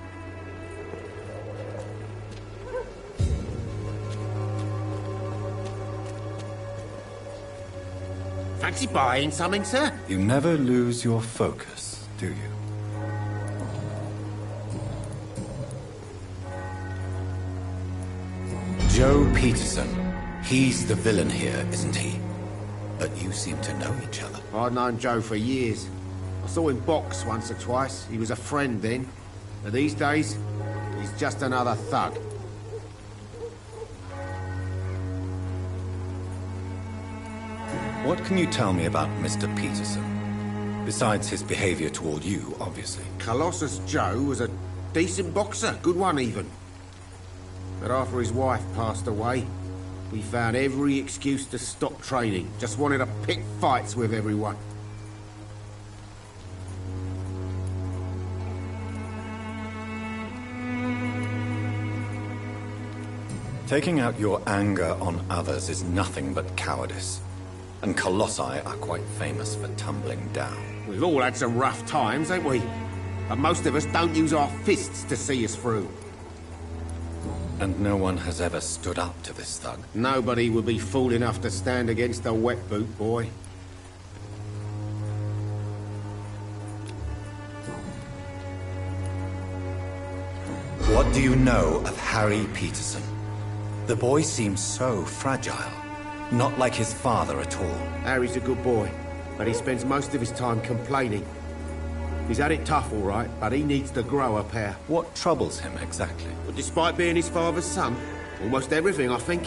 Fancy buying something, sir? You never lose your focus, do you? Joe Peterson. He's the villain here, isn't he? But you seem to know each other. I've known Joe for years. I saw him box once or twice. He was a friend then. But these days, he's just another thug. What can you tell me about Mr. Peterson? Besides his behavior toward you, obviously. Colossus Joe was a decent boxer, good one even. But after his wife passed away, he found every excuse to stop training. Just wanted to pick fights with everyone. Taking out your anger on others is nothing but cowardice. And Colossi are quite famous for tumbling down. We've all had some rough times, ain't we? But most of us don't use our fists to see us through. And no one has ever stood up to this thug? Nobody would be fool enough to stand against a wet boot boy. What do you know of Harry Peterson? The boy seems so fragile. Not like his father at all. Harry's a good boy, but he spends most of his time complaining. He's had it tough, all right, but he needs to grow a pair. What troubles him exactly? But despite being his father's son, almost everything, I think.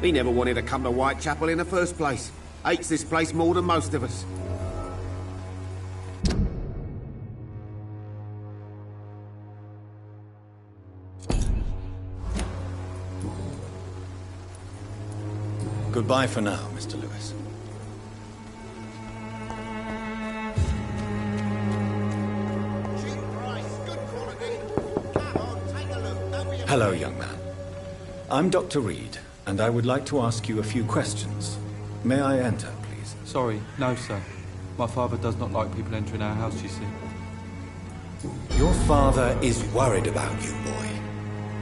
He never wanted to come to Whitechapel in the first place. Hates this place more than most of us. Goodbye for now, Mr. Lewis. Hello, young man. I'm Dr. Reed, and I would like to ask you a few questions. May I enter, please? Sorry, no, sir. My father does not like people entering our house, you see. Your father is worried about you, boy.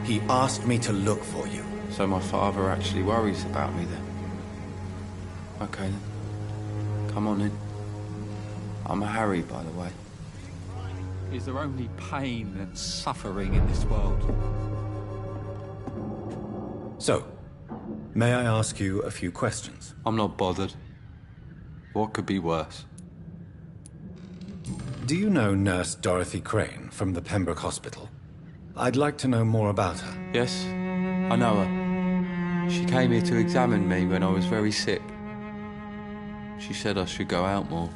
He asked me to look for you. So my father actually worries about me, then? Okay, then. Come on in. I'm Harry, by the way. Is there only pain and suffering in this world? So, may I ask you a few questions? I'm not bothered. What could be worse? Do you know Nurse Dorothy Crane from the Pembroke Hospital? I'd like to know more about her. Yes, I know her. She came here to examine me when I was very sick. She said I should go out more.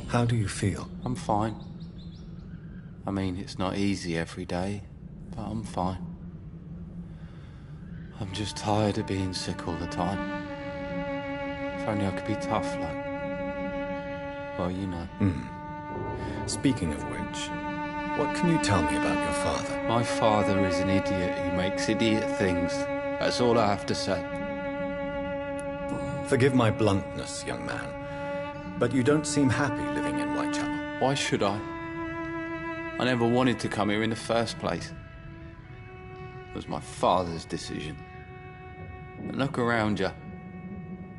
How do you feel? I'm fine. I mean, it's not easy every day, but I'm fine. I'm just tired of being sick all the time. If only I could be tough, like... well, you know. Speaking of which, what can you tell me about your father? My father is an idiot who makes idiot things. That's all I have to say. Forgive my bluntness, young man, but you don't seem happy living in Whitechapel. Why should I? I never wanted to come here in the first place. It was my father's decision. And look around you.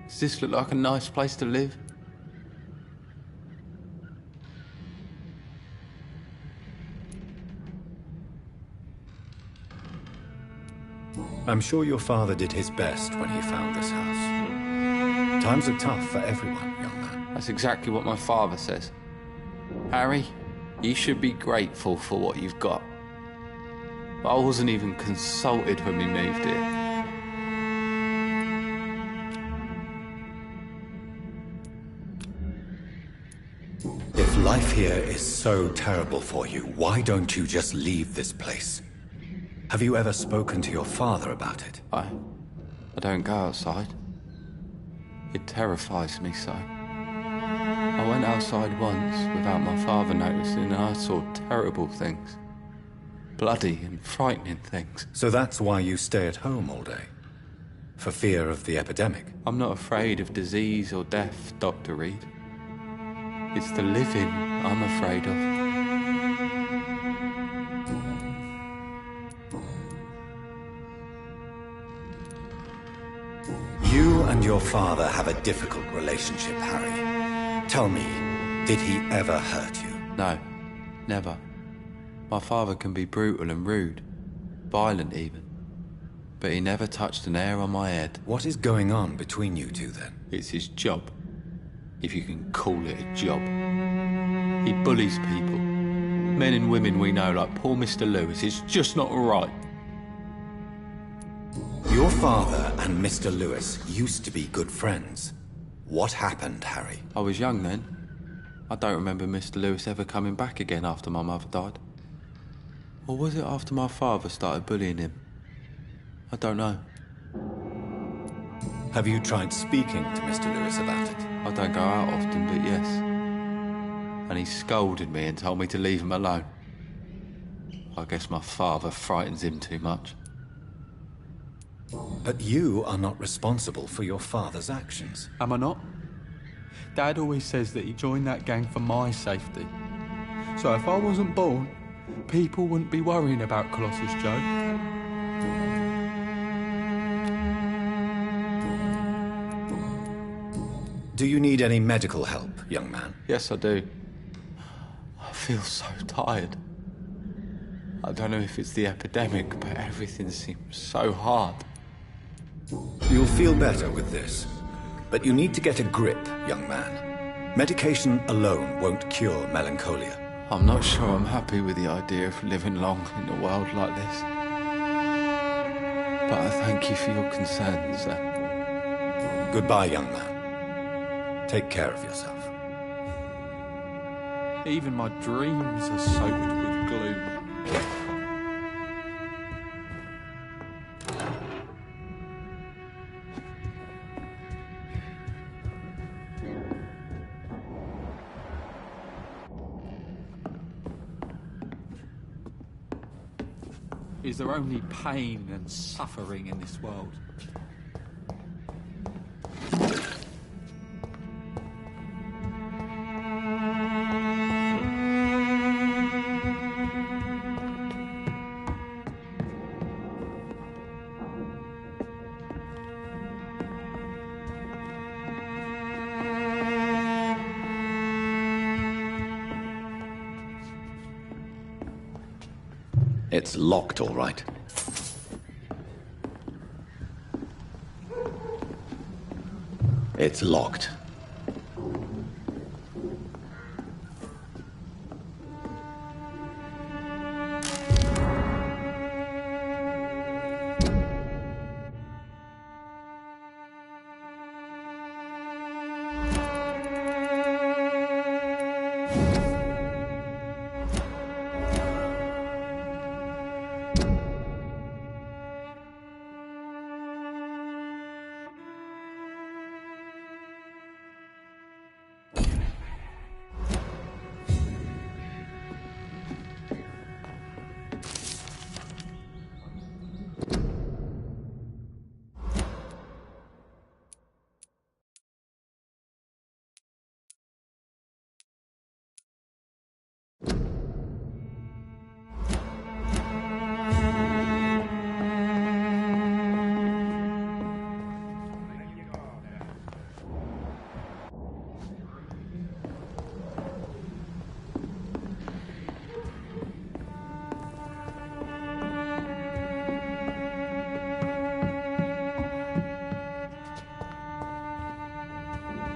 Does this look like a nice place to live? I'm sure your father did his best when he found this house. Times are tough for everyone, young man. That's exactly what my father says. Harry, you should be grateful for what you've got. But I wasn't even consulted when we moved here. If life here is so terrible for you, why don't you just leave this place? Have you ever spoken to your father about it? I don't go outside. It terrifies me so. I went outside once without my father noticing and I saw terrible things. Bloody and frightening things. So that's why you stay at home all day? For fear of the epidemic? I'm not afraid of disease or death, Dr. Reed. It's the living I'm afraid of. You and your father have a difficult relationship, Harry. Tell me, did he ever hurt you? No, never. My father can be brutal and rude, violent even. But he never touched an hair on my head. What is going on between you two then? It's his job, if you can call it a job. He bullies people. Men and women we know, like poor Mr. Lewis. It's just not right. Your father and Mr. Lewis used to be good friends. What happened, Harry? I was young then. I don't remember Mr. Lewis ever coming back again after my mother died. Or was it after my father started bullying him? I don't know. Have you tried speaking to Mr. Lewis about it? I don't go out often, but yes. And he scolded me and told me to leave him alone. I guess my father frightens him too much. But you are not responsible for your father's actions. Am I not? Dad always says that he joined that gang for my safety. So if I wasn't born, people wouldn't be worrying about Colossus Joe. Do you need any medical help, young man? Yes, I do. I feel so tired. I don't know if it's the epidemic, but everything seems so hard. You'll feel better with this. But you need to get a grip, young man. Medication alone won't cure melancholia. I'm not sure I'm happy with the idea of living long in a world like this. But I thank you for your concern, sir. Goodbye, young man. Take care of yourself. Even my dreams are soaked with gloom. Is there only pain and suffering in this world? It's locked, all right. It's locked.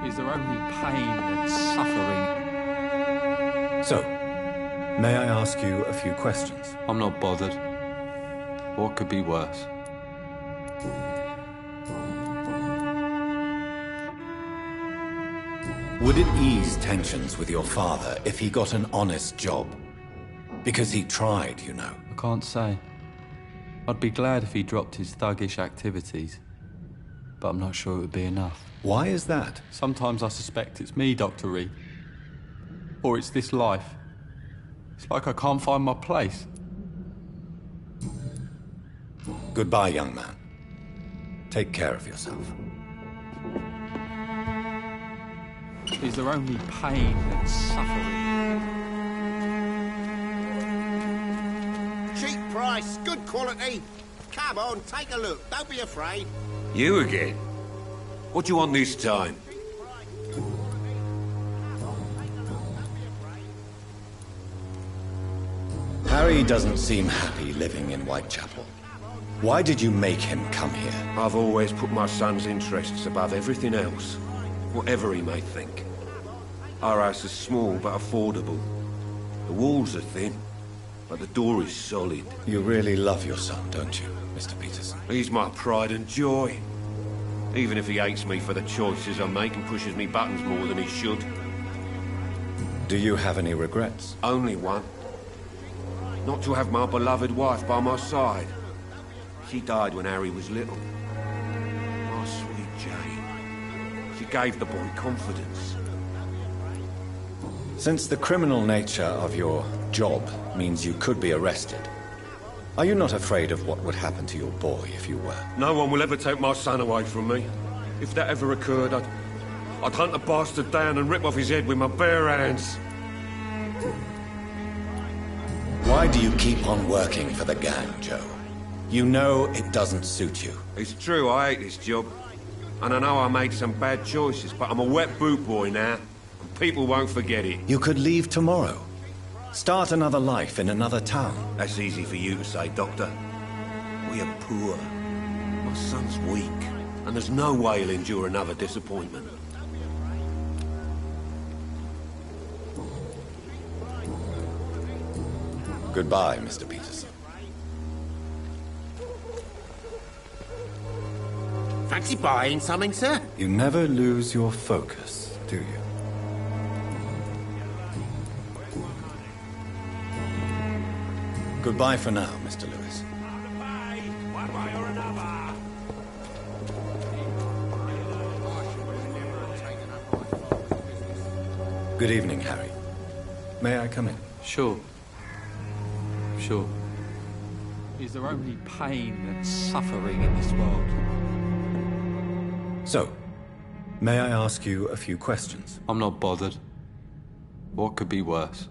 Is there only pain and suffering? So, may I ask you a few questions? I'm not bothered. What could be worse? Would it ease tensions with your father if he got an honest job? Because he tried, you know. I can't say. I'd be glad if he dropped his thuggish activities, but I'm not sure it would be enough. Why is that? Sometimes I suspect it's me, Dr. Reed. Or it's this life. It's like I can't find my place. Goodbye, young man. Take care of yourself. Is there only pain and suffering? Cheap price, good quality. Come on, take a look. Don't be afraid. You again? What do you want this time? Harry doesn't seem happy living in Whitechapel. Why did you make him come here? I've always put my son's interests above everything else, whatever he may think. Our house is small but affordable. The walls are thin, but the door is solid. You really love your son, don't you, Mr. Peterson? He's my pride and joy. Even if he hates me for the choices I make and pushes me buttons more than he should. Do you have any regrets? Only one. Not to have my beloved wife by my side. She died when Harry was little. My sweet Jane. She gave the boy confidence. Since the criminal nature of your job means you could be arrested, are you not afraid of what would happen to your boy if you were? No one will ever take my son away from me. If that ever occurred, I'd hunt the bastard down and rip off his head with my bare hands. Why do you keep on working for the gang, Joe? You know it doesn't suit you. It's true, I hate this job. And I know I made some bad choices, but I'm a wet boot boy now. And people won't forget it. You could leave tomorrow. Start another life in another town. That's easy for you to say, Doctor. We are poor. My son's weak. And there's no way he'll endure another disappointment. Goodbye, Mr. Peterson. Fancy buying something, sir? You never lose your focus, do you? Goodbye for now, Mr. Lewis. Good evening, Harry. May I come in? Sure. Sure. Is there only pain and suffering in this world? So, may I ask you a few questions? I'm not bothered. What could be worse?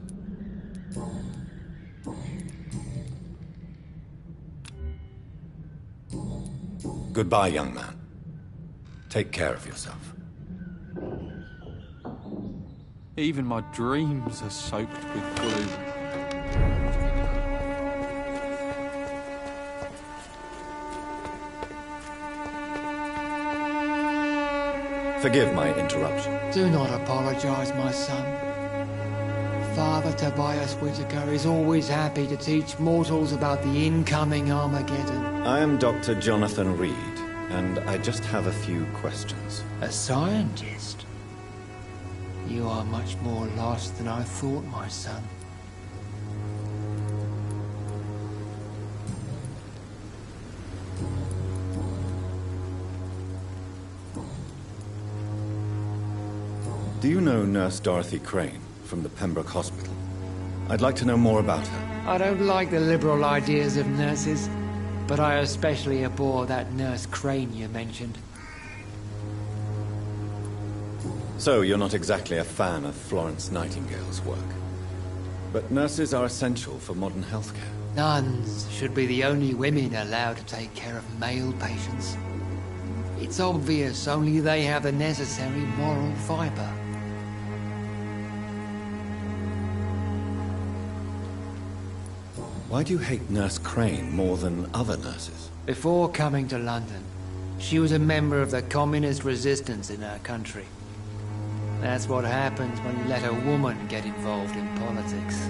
Goodbye, young man. Take care of yourself. Even my dreams are soaked with glue. Forgive my interruption. Do not apologize, my son. Father Tobias Whitaker is always happy to teach mortals about the incoming Armageddon. I am Dr. Jonathan Reed, and I just have a few questions. A scientist? You are much more lost than I thought, my son. Do you know Nurse Dorothy Crane from the Pembroke Hospital? I'd like to know more about her. I don't like the liberal ideas of nurses, but I especially abhor that Nurse Crane you mentioned. So, you're not exactly a fan of Florence Nightingale's work. But nurses are essential for modern healthcare. Nuns should be the only women allowed to take care of male patients. It's obvious only they have the necessary moral fiber. Why do you hate Nurse Crane more than other nurses? Before coming to London, she was a member of the communist resistance in her country. That's what happens when you let a woman get involved in politics.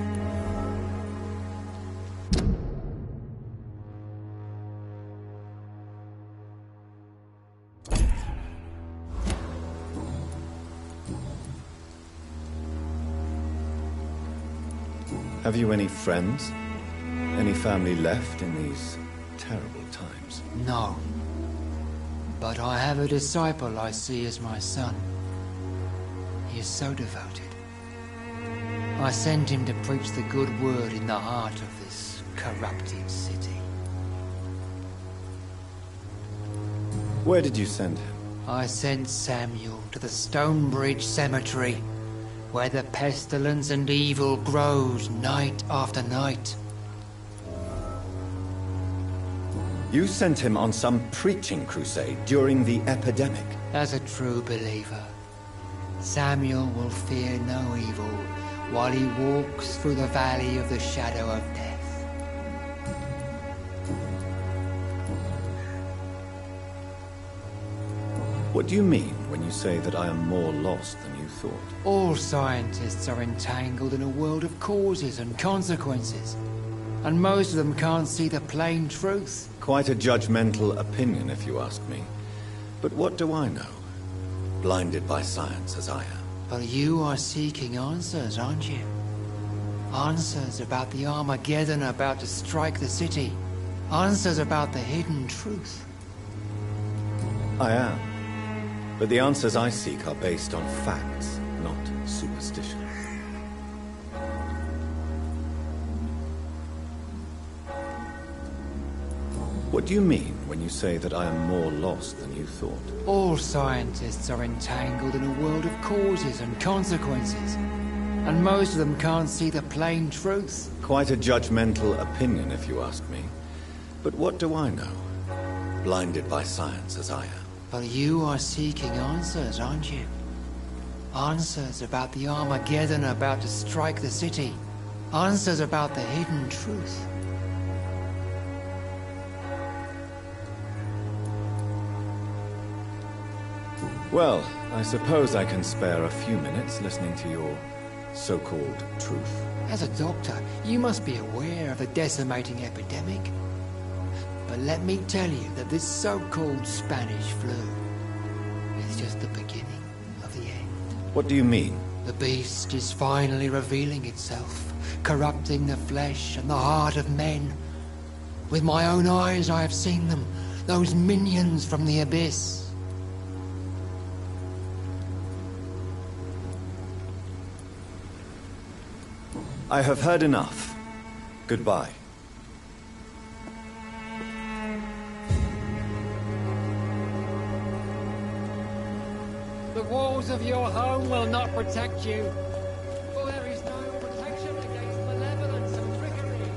Have you any friends? Any family left in these terrible times? No. But I have a disciple I see as my son. He is so devoted. I sent him to preach the good word in the heart of this corrupted city. Where did you send him? I sent Samuel to the Stonebridge Cemetery, where the pestilence and evil grows night after night. You sent him on some preaching crusade during the epidemic. As a true believer, Samuel will fear no evil while he walks through the valley of the shadow of death. What do you mean when you say that I am more lost than you thought? All scientists are entangled in a world of causes and consequences, and most of them can't see the plain truth. Quite a judgmental opinion, if you ask me. But what do I know? Blinded by science as I am. But you are seeking answers, aren't you? Answers about the Armageddon about to strike the city. Answers about the hidden truth. I am. But the answers I seek are based on facts, not superstition. What do you mean when you say that I am more lost than you thought? All scientists are entangled in a world of causes and consequences, and most of them can't see the plain truth. Quite a judgmental opinion, if you ask me. But what do I know? Blinded by science as I am. But you are seeking answers, aren't you? Answers about the Armageddon about to strike the city. Answers about the hidden truth. Well, I suppose I can spare a few minutes listening to your so-called truth. As a doctor, you must be aware of the decimating epidemic. But let me tell you that this so-called Spanish flu is just the beginning of the end. What do you mean? The beast is finally revealing itself, corrupting the flesh and the heart of men. With my own eyes I have seen them, those minions from the abyss. I have heard enough. Goodbye. The walls of your home will not protect you, for there is no protection against malevolence and trickery.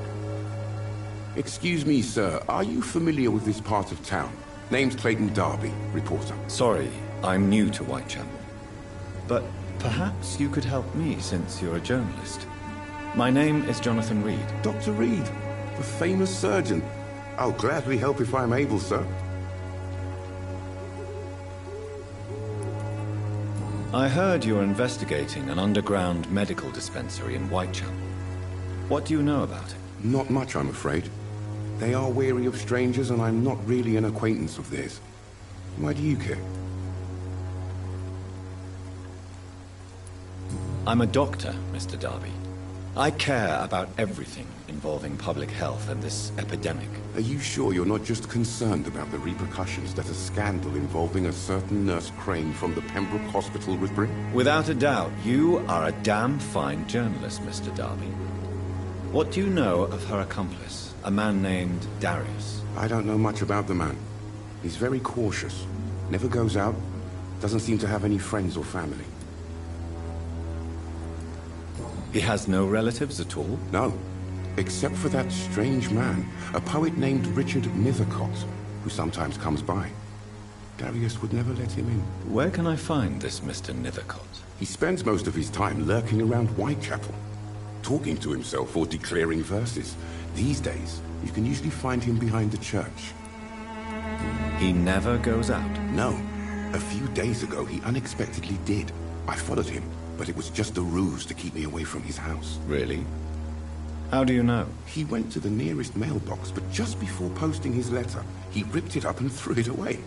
Excuse me, sir. Are you familiar with this part of town? Name's Clayton Darby, reporter. Sorry, I'm new to Whitechapel. But perhaps you could help me since you're a journalist. My name is Jonathan Reed. Dr. Reed, the famous surgeon. I'll gladly help if I'm able, sir. I heard you're investigating an underground medical dispensary in Whitechapel. What do you know about it? Not much, I'm afraid. They are wary of strangers, and I'm not really an acquaintance of theirs. Why do you care? I'm a doctor, Mr. Darby. I care about everything involving public health and this epidemic. Are you sure you're not just concerned about the repercussions that a scandal involving a certain Nurse Crane from the Pembroke Hospital would bring? Without a doubt, you are a damn fine journalist, Mr. Darby. What do you know of her accomplice, a man named Darius? I don't know much about the man. He's very cautious, never goes out, doesn't seem to have any friends or family. He has no relatives at all? No, except for that strange man, a poet named Richard Nethercott, who sometimes comes by. Darius would never let him in. Where can I find this Mr. Nethercott? He spends most of his time lurking around Whitechapel, talking to himself or declaring verses. These days, you can usually find him behind the church. He never goes out? No. A few days ago, he unexpectedly did. I followed him, but it was just a ruse to keep me away from his house. Really? How do you know? He went to the nearest mailbox, but just before posting his letter, he ripped it up and threw it away.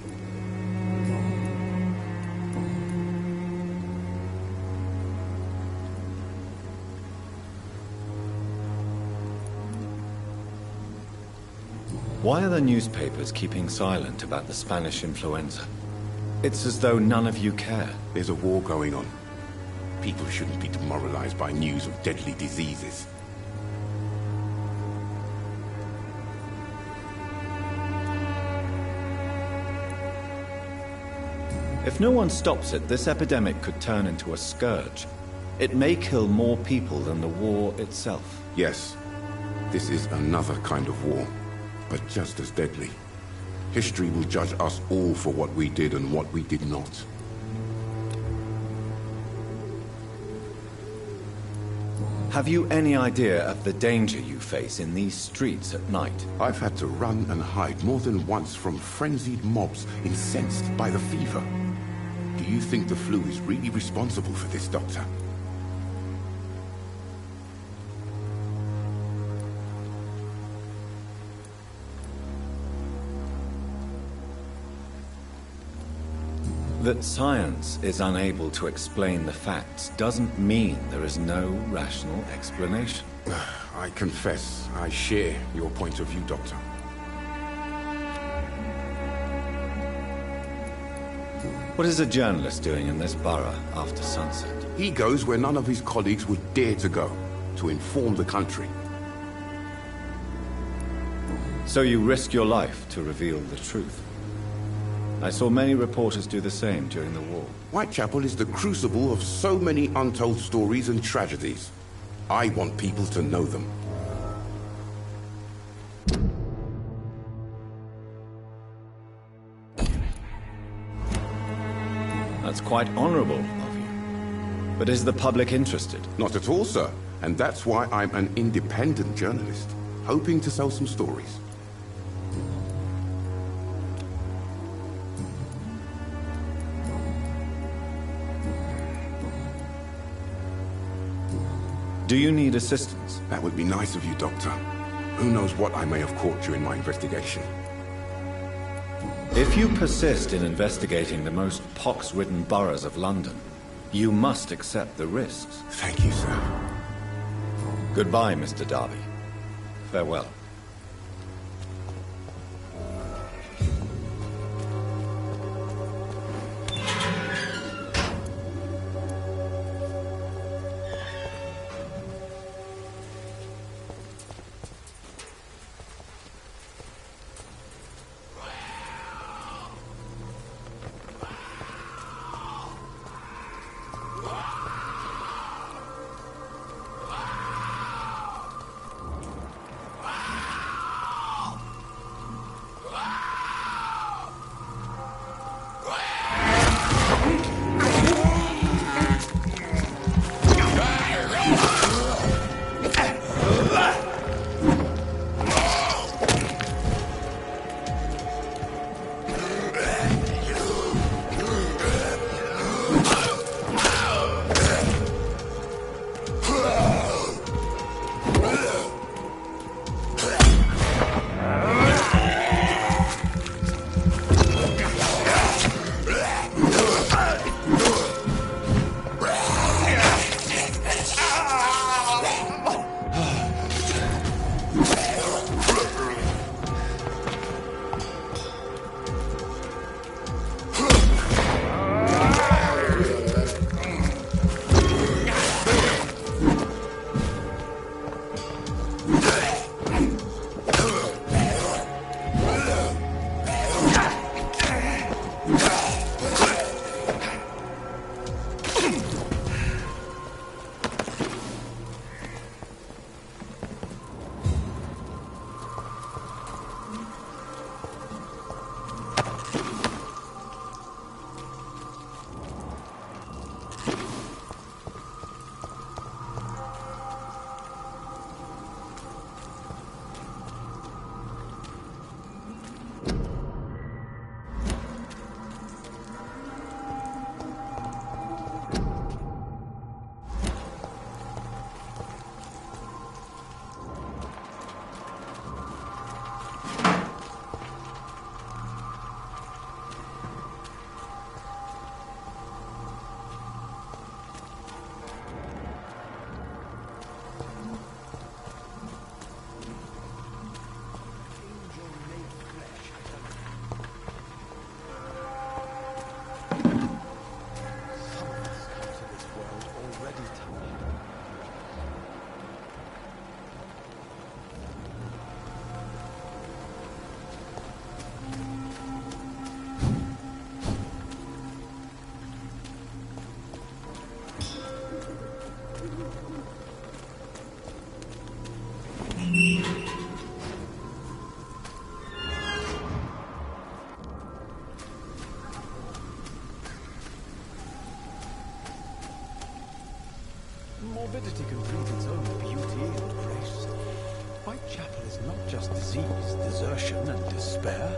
Why are the newspapers keeping silent about the Spanish influenza? It's as though none of you care. There's a war going on. People shouldn't be demoralized by news of deadly diseases. If no one stops it, this epidemic could turn into a scourge. It may kill more people than the war itself. Yes, this is another kind of war, but just as deadly. History will judge us all for what we did and what we did not. Have you any idea of the danger you face in these streets at night? I've had to run and hide more than once from frenzied mobs incensed by the fever. Do you think the flu is really responsible for this, Doctor? That science is unable to explain the facts doesn't mean there is no rational explanation. I confess, I share your point of view, Doctor. What is a journalist doing in this borough after sunset? He goes where none of his colleagues would dare to go, to inform the country. So you risk your life to reveal the truth. I saw many reporters do the same during the war. Whitechapel is the crucible of so many untold stories and tragedies. I want people to know them. That's quite honorable of you. But is the public interested? Not at all, sir. And that's why I'm an independent journalist, hoping to sell some stories. Do you need assistance? That would be nice of you, Doctor. Who knows what I may have caught during my investigation. If you persist in investigating the most pox-ridden boroughs of London, you must accept the risks. Thank you, sir. Goodbye, Mr. Darby. Farewell. Morbidity can breathe its own beauty and grace. Whitechapel is not just disease, desertion, and despair.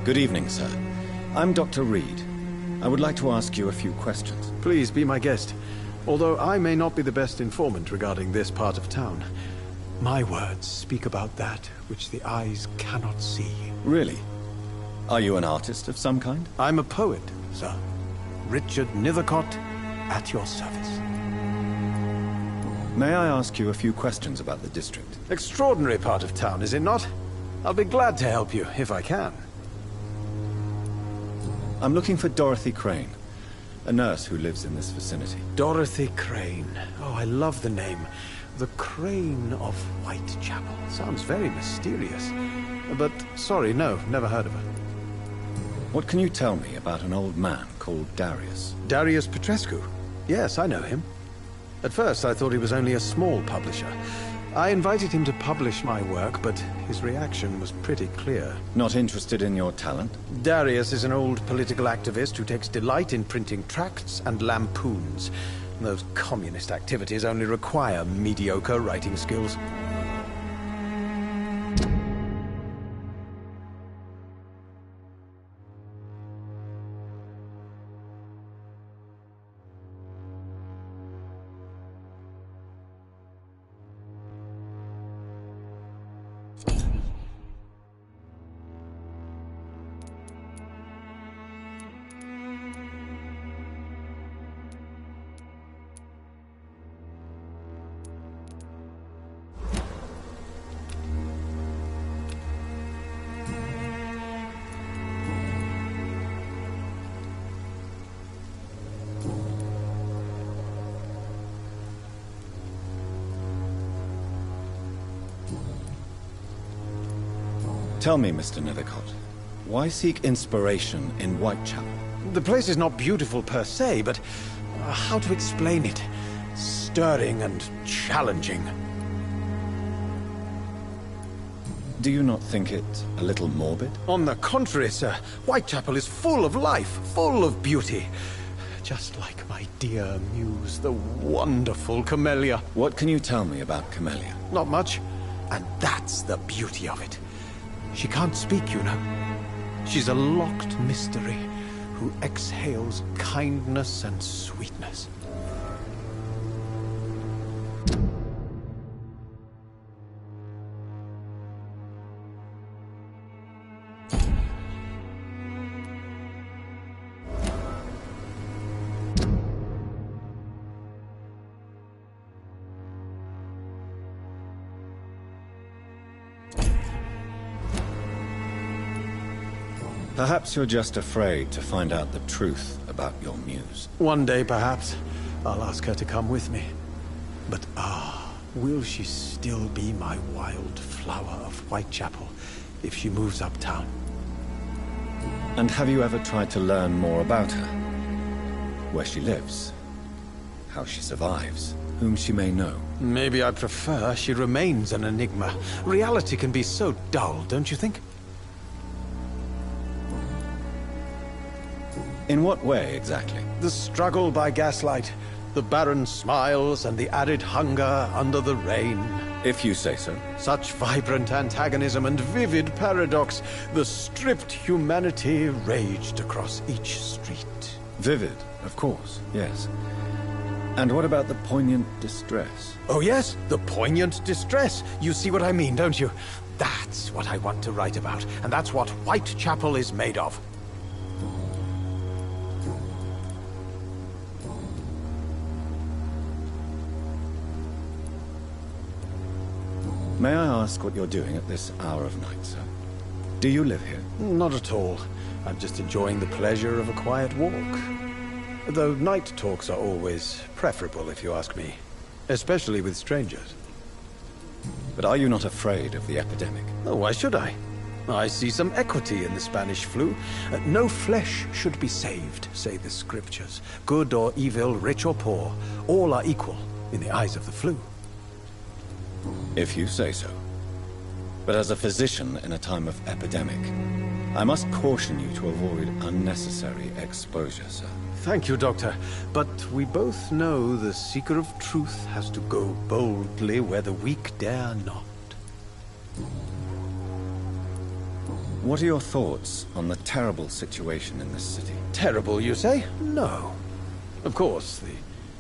Good evening, sir. I'm Dr. Reed. I would like to ask you a few questions. Please be my guest. Although I may not be the best informant regarding this part of town, my words speak about that which the eyes cannot see. Really? Are you an artist of some kind? I'm a poet, sir. Richard Nethercott, at your service. May I ask you a few questions about the district? Extraordinary part of town, is it not? I'll be glad to help you, if I can. I'm looking for Dorothy Crane, a nurse who lives in this vicinity. Dorothy Crane. Oh, I love the name. The Crane of Whitechapel. Sounds very mysterious. But, sorry, no, never heard of her. What can you tell me about an old man called Darius? Darius Petrescu? Yes, I know him. At first, I thought he was only a small publisher. I invited him to publish my work, but his reaction was pretty clear. Not interested in your talent? Darius is an old political activist who takes delight in printing tracts and lampoons. Those communist activities only require mediocre writing skills. Tell me, Mr. Nethercott, why seek inspiration in Whitechapel? The place is not beautiful per se, but how to explain it? Stirring and challenging. Do you not think it a little morbid? On the contrary, sir. Whitechapel is full of life, full of beauty. Just like my dear muse, the wonderful Camellia. What can you tell me about Camellia? Not much. And that's the beauty of it. She can't speak, you know. She's a locked mystery who exhales kindness and sweetness. Perhaps you're just afraid to find out the truth about your muse. One day, perhaps, I'll ask her to come with me. But will she still be my wild flower of Whitechapel if she moves uptown? And have you ever tried to learn more about her? Where she lives? How she survives? Whom she may know? Maybe I prefer she remains an enigma. Reality can be so dull, don't you think? In what way, exactly? The struggle by gaslight, the barren smiles and the added hunger under the rain. If you say so. Such vibrant antagonism and vivid paradox. The stripped humanity raged across each street. Vivid, of course, yes. And what about the poignant distress? Oh yes, the poignant distress. You see what I mean, don't you? That's what I want to write about, and that's what Whitechapel is made of. May I ask what you're doing at this hour of night, sir? Do you live here? Not at all. I'm just enjoying the pleasure of a quiet walk. Though night talks are always preferable, if you ask me. Especially with strangers. But are you not afraid of the epidemic? Oh, why should I? I see some equity in the Spanish flu. No flesh should be saved, say the scriptures. Good or evil, rich or poor, all are equal in the eyes of the flu. If you say so. But as a physician in a time of epidemic, I must caution you to avoid unnecessary exposure, sir. Thank you, Doctor. But we both know the seeker of truth has to go boldly where the weak dare not. What are your thoughts on the terrible situation in this city? Terrible, you say? No. Of course, the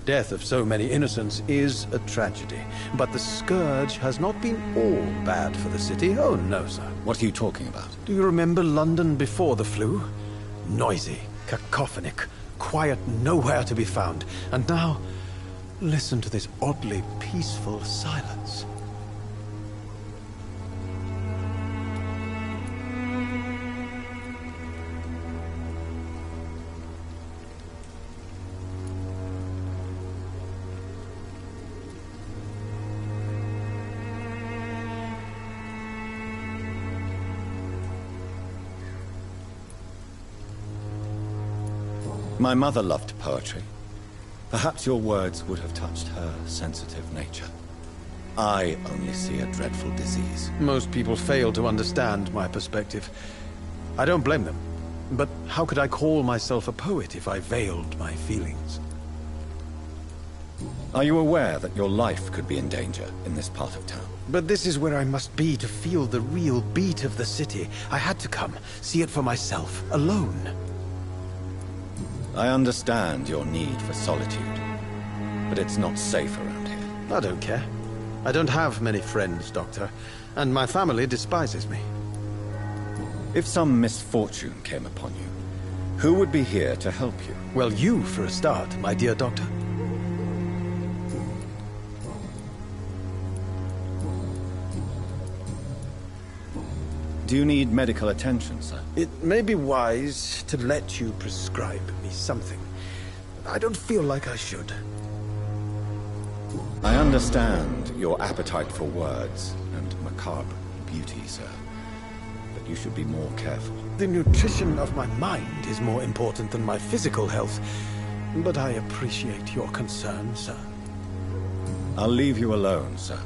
death of so many innocents is a tragedy. But the scourge has not been all bad for the city. Oh, no, sir. What are you talking about? Do you remember London before the flu? Noisy, cacophonic, quiet nowhere to be found. And now, listen to this oddly peaceful silence. My mother loved poetry. Perhaps your words would have touched her sensitive nature. I only see a dreadful disease. Most people fail to understand my perspective. I don't blame them. But how could I call myself a poet if I veiled my feelings? Are you aware that your life could be in danger in this part of town? But this is where I must be to feel the real beat of the city. I had to come, see it for myself, alone. I understand your need for solitude, but it's not safe around here. I don't care. I don't have many friends, Doctor, and my family despises me. If some misfortune came upon you, who would be here to help you? Well, you for a start, my dear Doctor. Do you need medical attention, sir? It may be wise to let you prescribe me something. I don't feel like I should. I understand your appetite for words and macabre beauty, sir. But you should be more careful. The nutrition of my mind is more important than my physical health. But I appreciate your concern, sir. I'll leave you alone, sir.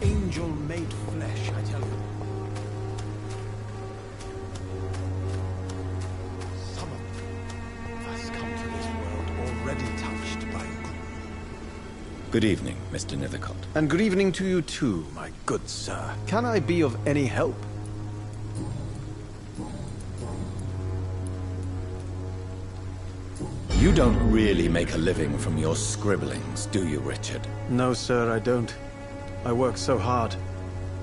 Angel made flesh, I tell you. Some of them has come to this world already touched by grief. Good evening, Mr. Nethercott. And good evening to you too, my good sir. Can I be of any help? You don't really make a living from your scribblings, do you, Richard? No, sir, I don't. I work so hard.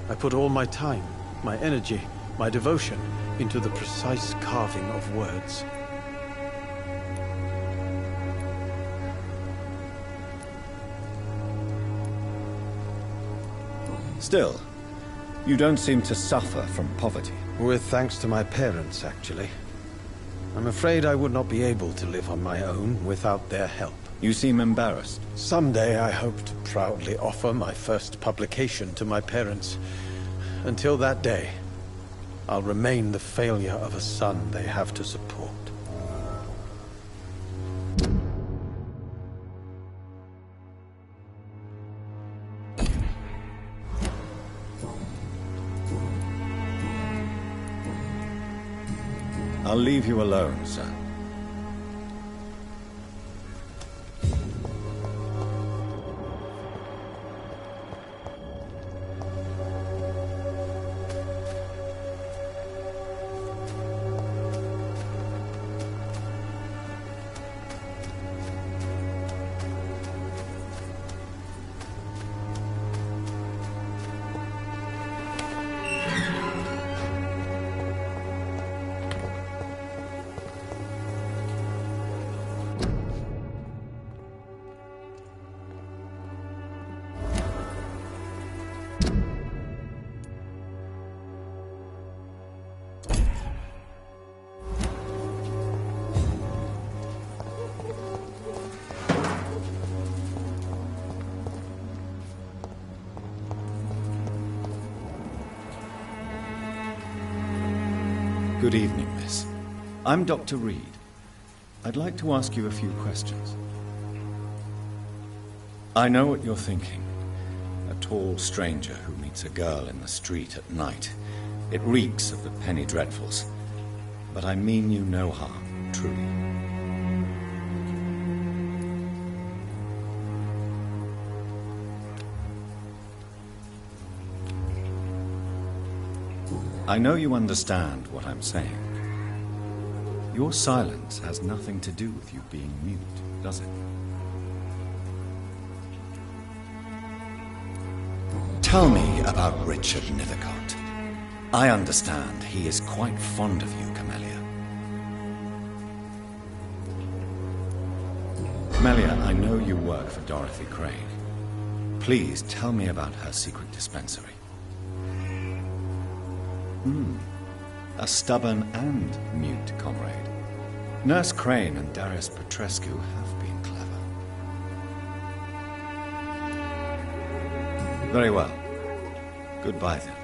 I put all my time, my energy, my devotion into the precise carving of words. Still, you don't seem to suffer from poverty. With thanks to my parents, actually. I'm afraid I would not be able to live on my own without their help. You seem embarrassed. Someday I hope to proudly offer my first publication to my parents. Until that day, I'll remain the failure of a son they have to support. I'll leave you alone, sir. Good evening, miss. I'm Dr. Reed. I'd like to ask you a few questions. I know what you're thinking. A tall stranger who meets a girl in the street at night. It reeks of the penny dreadfuls. But I mean you no harm, truly. I know you understand what I'm saying. Your silence has nothing to do with you being mute, does it? Tell me about Richard Nethercott. I understand he is quite fond of you, Camellia. Camellia, I know you work for Dorothy Crane. Please tell me about her secret dispensary. A stubborn and mute comrade. Nurse Crane and Darius Petrescu have been clever. Very well. Goodbye then.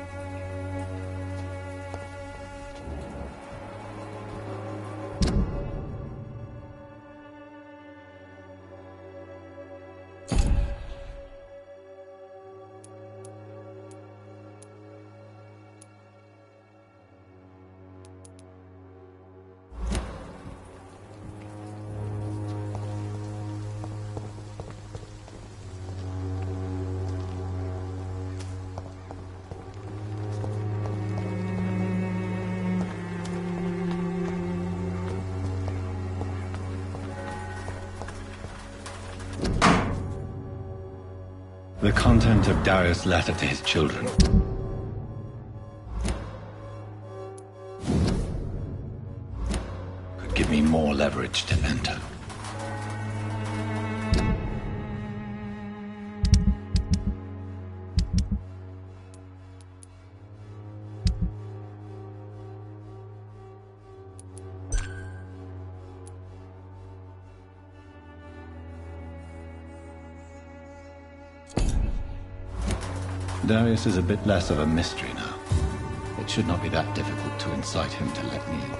The content of Darius' letter to his children. Could give me more leverage to enter. Darius is a bit less of a mystery now. It should not be that difficult to incite him to let me in.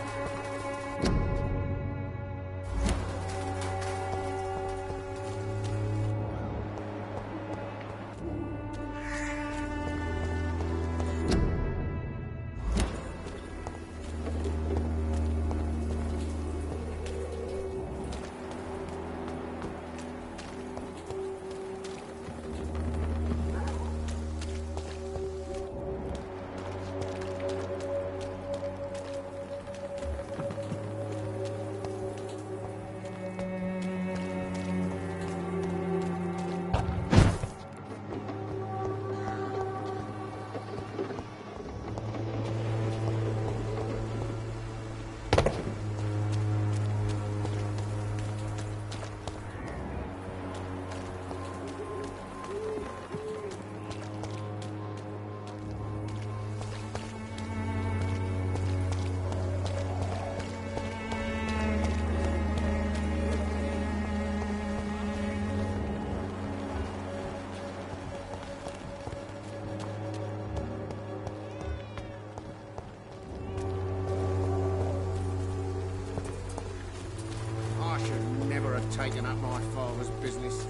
Taking up my father's business.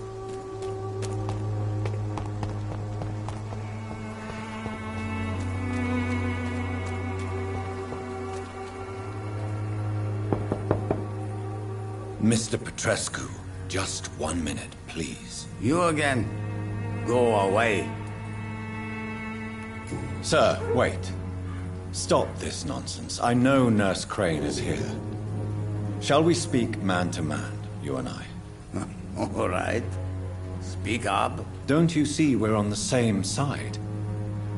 Mr. Petrescu, just 1 minute, please. You again? Go away. Sir, wait. Stop this nonsense. I know Nurse Crane is here. Shall we speak man to man? You and I. All right. Speak up. Don't you see we're on the same side?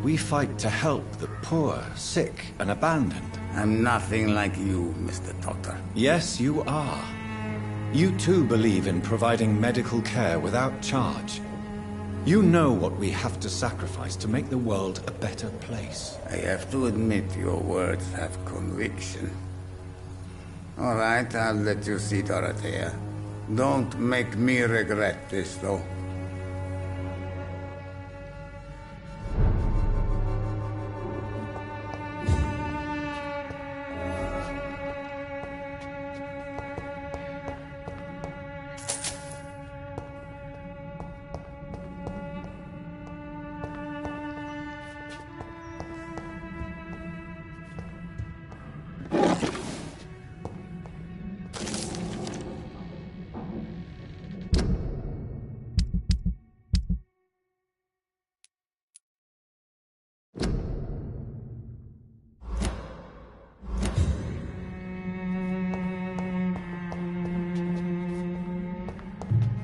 We fight to help the poor, sick, and abandoned. I'm nothing like you, Mr. Doctor. Yes, you are. You too believe in providing medical care without charge. You know what we have to sacrifice to make the world a better place. I have to admit your words have conviction. All right, I'll let you see, Dorothea. Don't make me regret this, though.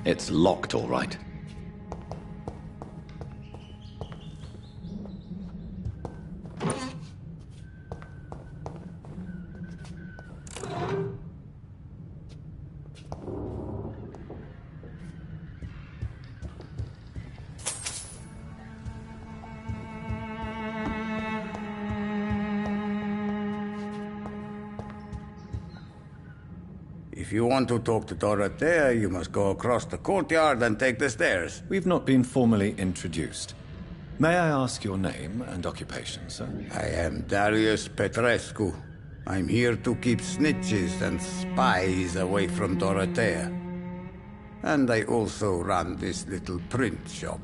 It's locked, all right. If you want to talk to Dorothea, you must go across the courtyard and take the stairs. We've not been formally introduced. May I ask your name and occupation, sir? I am Darius Petrescu. I'm here to keep snitches and spies away from Dorothea. And I also run this little print shop.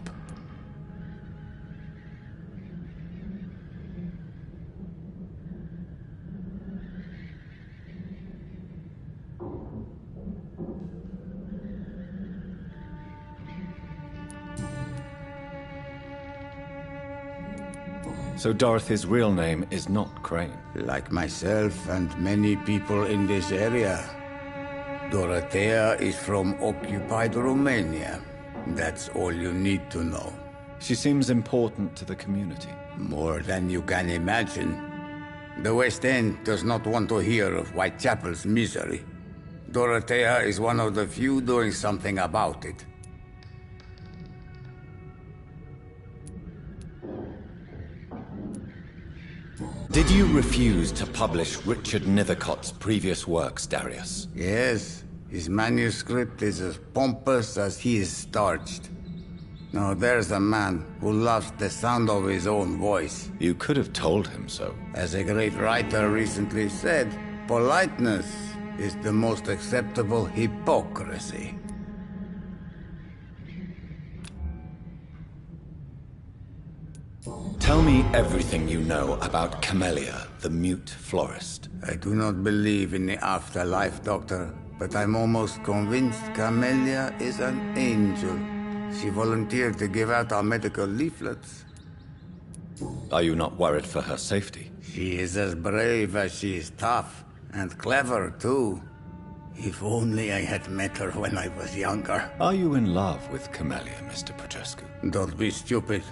So Dorothy's real name is not Crane? Like myself and many people in this area, Dorothea is from occupied Romania. That's all you need to know. She seems important to the community. More than you can imagine. The West End does not want to hear of Whitechapel's misery. Dorothea is one of the few doing something about it. Did you refuse to publish Richard Nethercott's previous works, Darius? Yes, his manuscript is as pompous as he is starched. Now there's a man who loves the sound of his own voice. You could have told him so. As a great writer recently said, politeness is the most acceptable hypocrisy. Tell me everything you know about Camellia, the mute florist. I do not believe in the afterlife, Doctor, but I'm almost convinced Camellia is an angel. She volunteered to give out our medical leaflets. Are you not worried for her safety? She is as brave as she is tough, and clever, too. If only I had met her when I was younger. Are you in love with Camellia, Mr. Petrescu? Don't be stupid.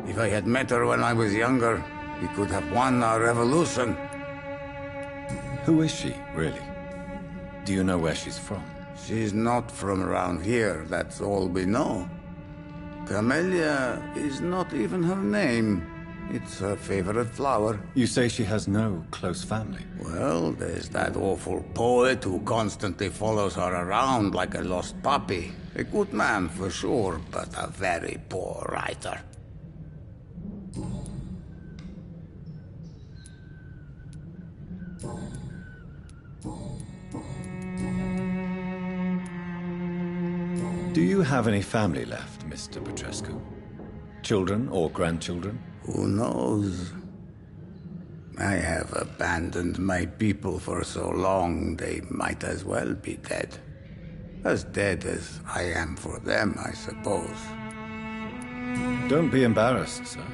If I had met her when I was younger, we could have won our revolution. Who is she, really? Do you know where she's from? She's not from around here, that's all we know. Camellia is not even her name. It's her favorite flower. You say she has no close family? Well, there's that awful poet who constantly follows her around like a lost puppy. A good man for sure, but a very poor writer. Do you have any family left, Mr. Petrescu? Children or grandchildren? Who knows? I have abandoned my people for so long, they might as well be dead. As dead as I am for them, I suppose. Don't be embarrassed, sir.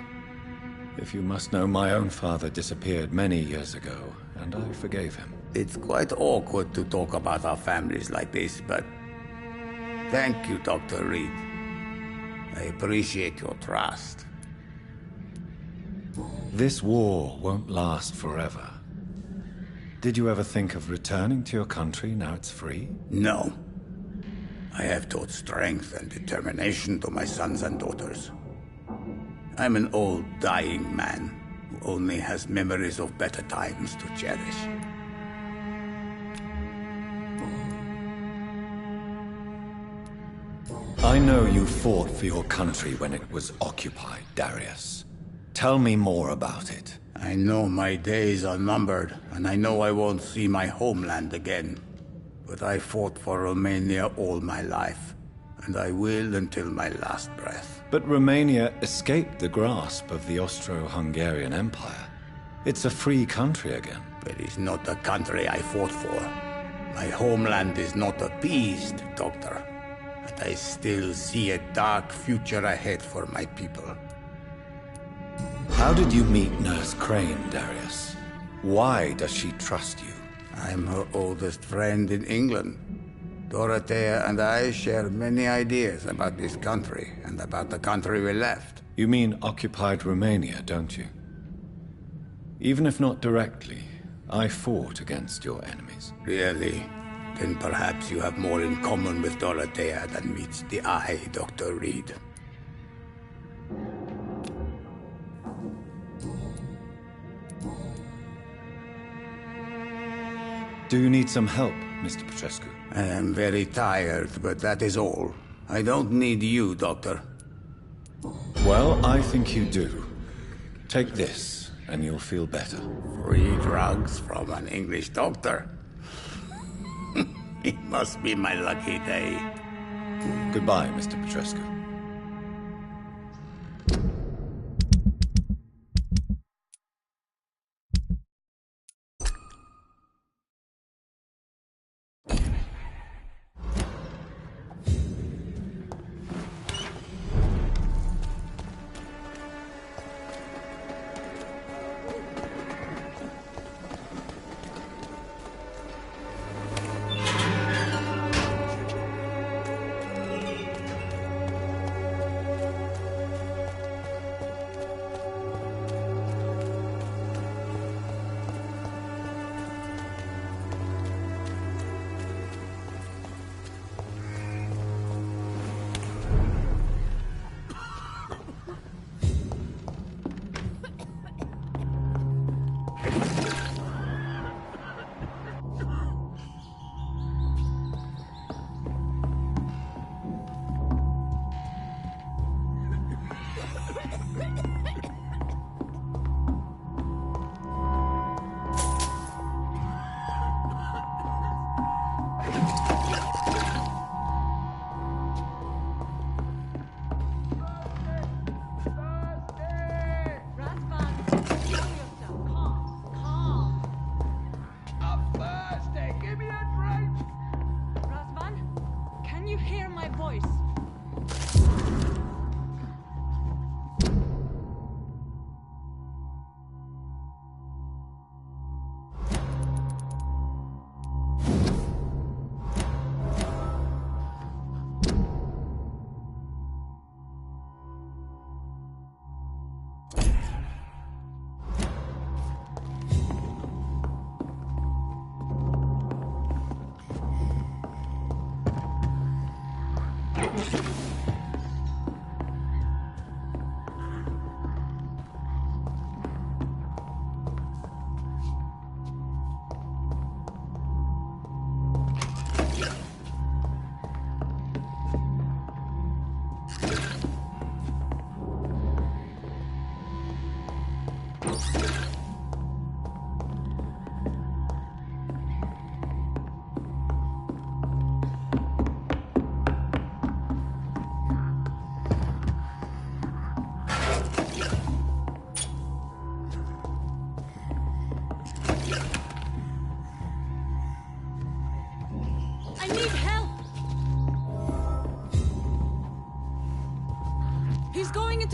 If you must know, my own father disappeared many years ago, and I forgave him. It's quite awkward to talk about our families like this, but thank you, Dr. Reed. I appreciate your trust. This war won't last forever. Did you ever think of returning to your country now it's free? No. I have taught strength and determination to my sons and daughters. I'm an old, dying man who only has memories of better times to cherish. I know you fought for your country when it was occupied, Darius. Tell me more about it. I know my days are numbered, and I know I won't see my homeland again. But I fought for Romania all my life, and I will until my last breath. But Romania escaped the grasp of the Austro-Hungarian Empire. It's a free country again. But it's not the country I fought for. My homeland is not appeased, Doctor. But I still see a dark future ahead for my people. How did you meet Nurse Crane, Darius? Why does she trust you? I'm her oldest friend in England. Dorothea and I share many ideas about this country and about the country we left. You mean occupied Romania, don't you? Even if not directly, I fought against your enemies. Really? Then perhaps you have more in common with Dorothea than meets the eye, Dr. Reed. Do you need some help, Mr. Petrescu? I am very tired, but that is all. I don't need you, Doctor. Well, I think you do. Take this, and you'll feel better. Free drugs from an English doctor? It must be my lucky day. Goodbye, Mr. Petrescu.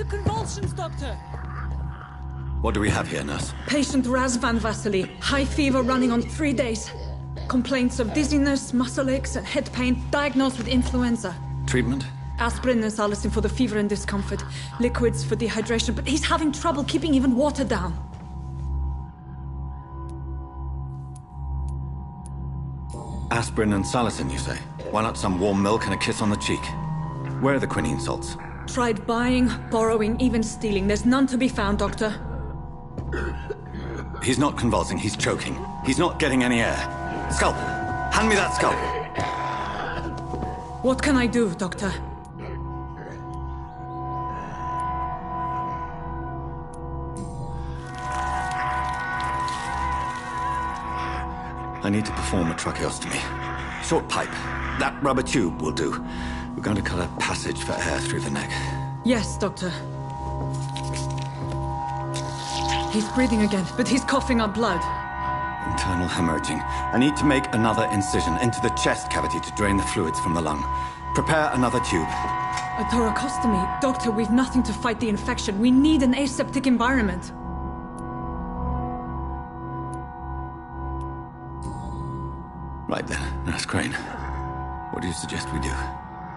Convulsions, Doctor. What do we have here, nurse? Patient Razvan Vasily. High fever running on 3 days. Complaints of dizziness, muscle aches, and head pain. Diagnosed with influenza. Treatment? Aspirin and salicin for the fever and discomfort. Liquids for dehydration, but he's having trouble keeping even water down. Aspirin and salicin, you say? Why not some warm milk and a kiss on the cheek? Where are the quinine salts? Tried buying, borrowing, even stealing. There's none to be found, Doctor. He's not convulsing, he's choking. He's not getting any air. Scalpel! Hand me that scalpel! What can I do, Doctor? I need to perform a tracheostomy. Short pipe. That rubber tube will do. We're going to cut a passage for air through the neck. Yes, Doctor. He's breathing again, but he's coughing up blood. Internal hemorrhaging. I need to make another incision into the chest cavity to drain the fluids from the lung. Prepare another tube. A thoracostomy? Doctor, we've nothing to fight the infection. We need an aseptic environment. Right then, Nurse Crane. What do you suggest we do?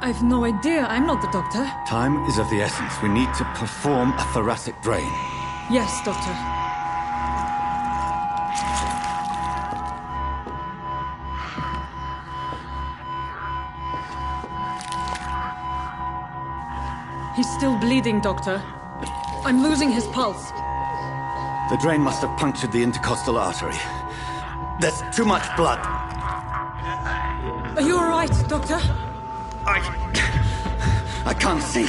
I've no idea. I'm not the doctor. Time is of the essence. We need to perform a thoracic drain. Yes, doctor. He's still bleeding, doctor. I'm losing his pulse. The drain must have punctured the intercostal artery. There's too much blood. Are you all right, doctor? I can't see.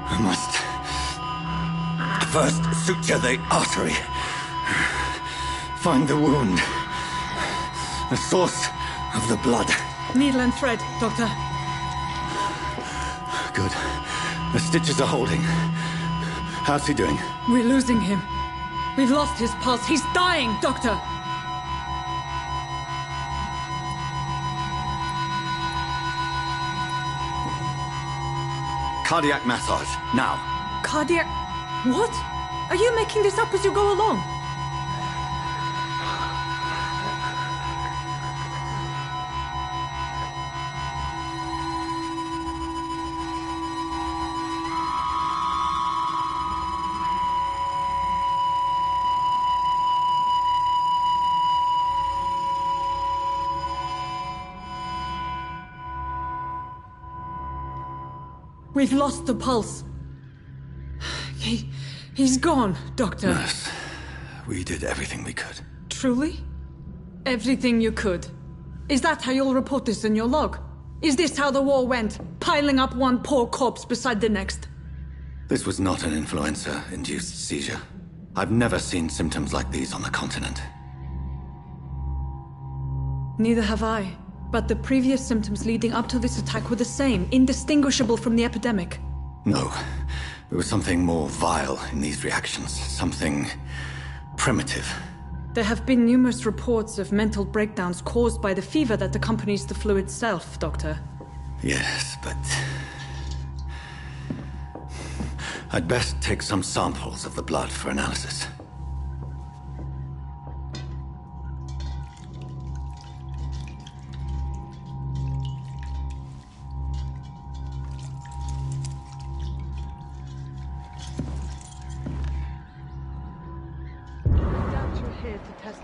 I must first suture the artery. Find the wound. The source of the blood. Needle and thread, doctor. Good. The stitches are holding. How's he doing? We're losing him. We've lost his pulse. He's dying, doctor. Cardiac massage, now. Cardiac... What? Are you making this up as you go along? We've lost the pulse. He's gone, Doctor. Nurse, we did everything we could. Truly? Everything you could. Is that how you'll report this in your log? Is this how the war went? Piling up one poor corpse beside the next? This was not an influenza-induced seizure. I've never seen symptoms like these on the continent. Neither have I. But the previous symptoms leading up to this attack were the same, indistinguishable from the epidemic. No. There was something more vile in these reactions. Something primitive. There have been numerous reports of mental breakdowns caused by the fever that accompanies the flu itself, Doctor. Yes, but... I'd best take some samples of the blood for analysis.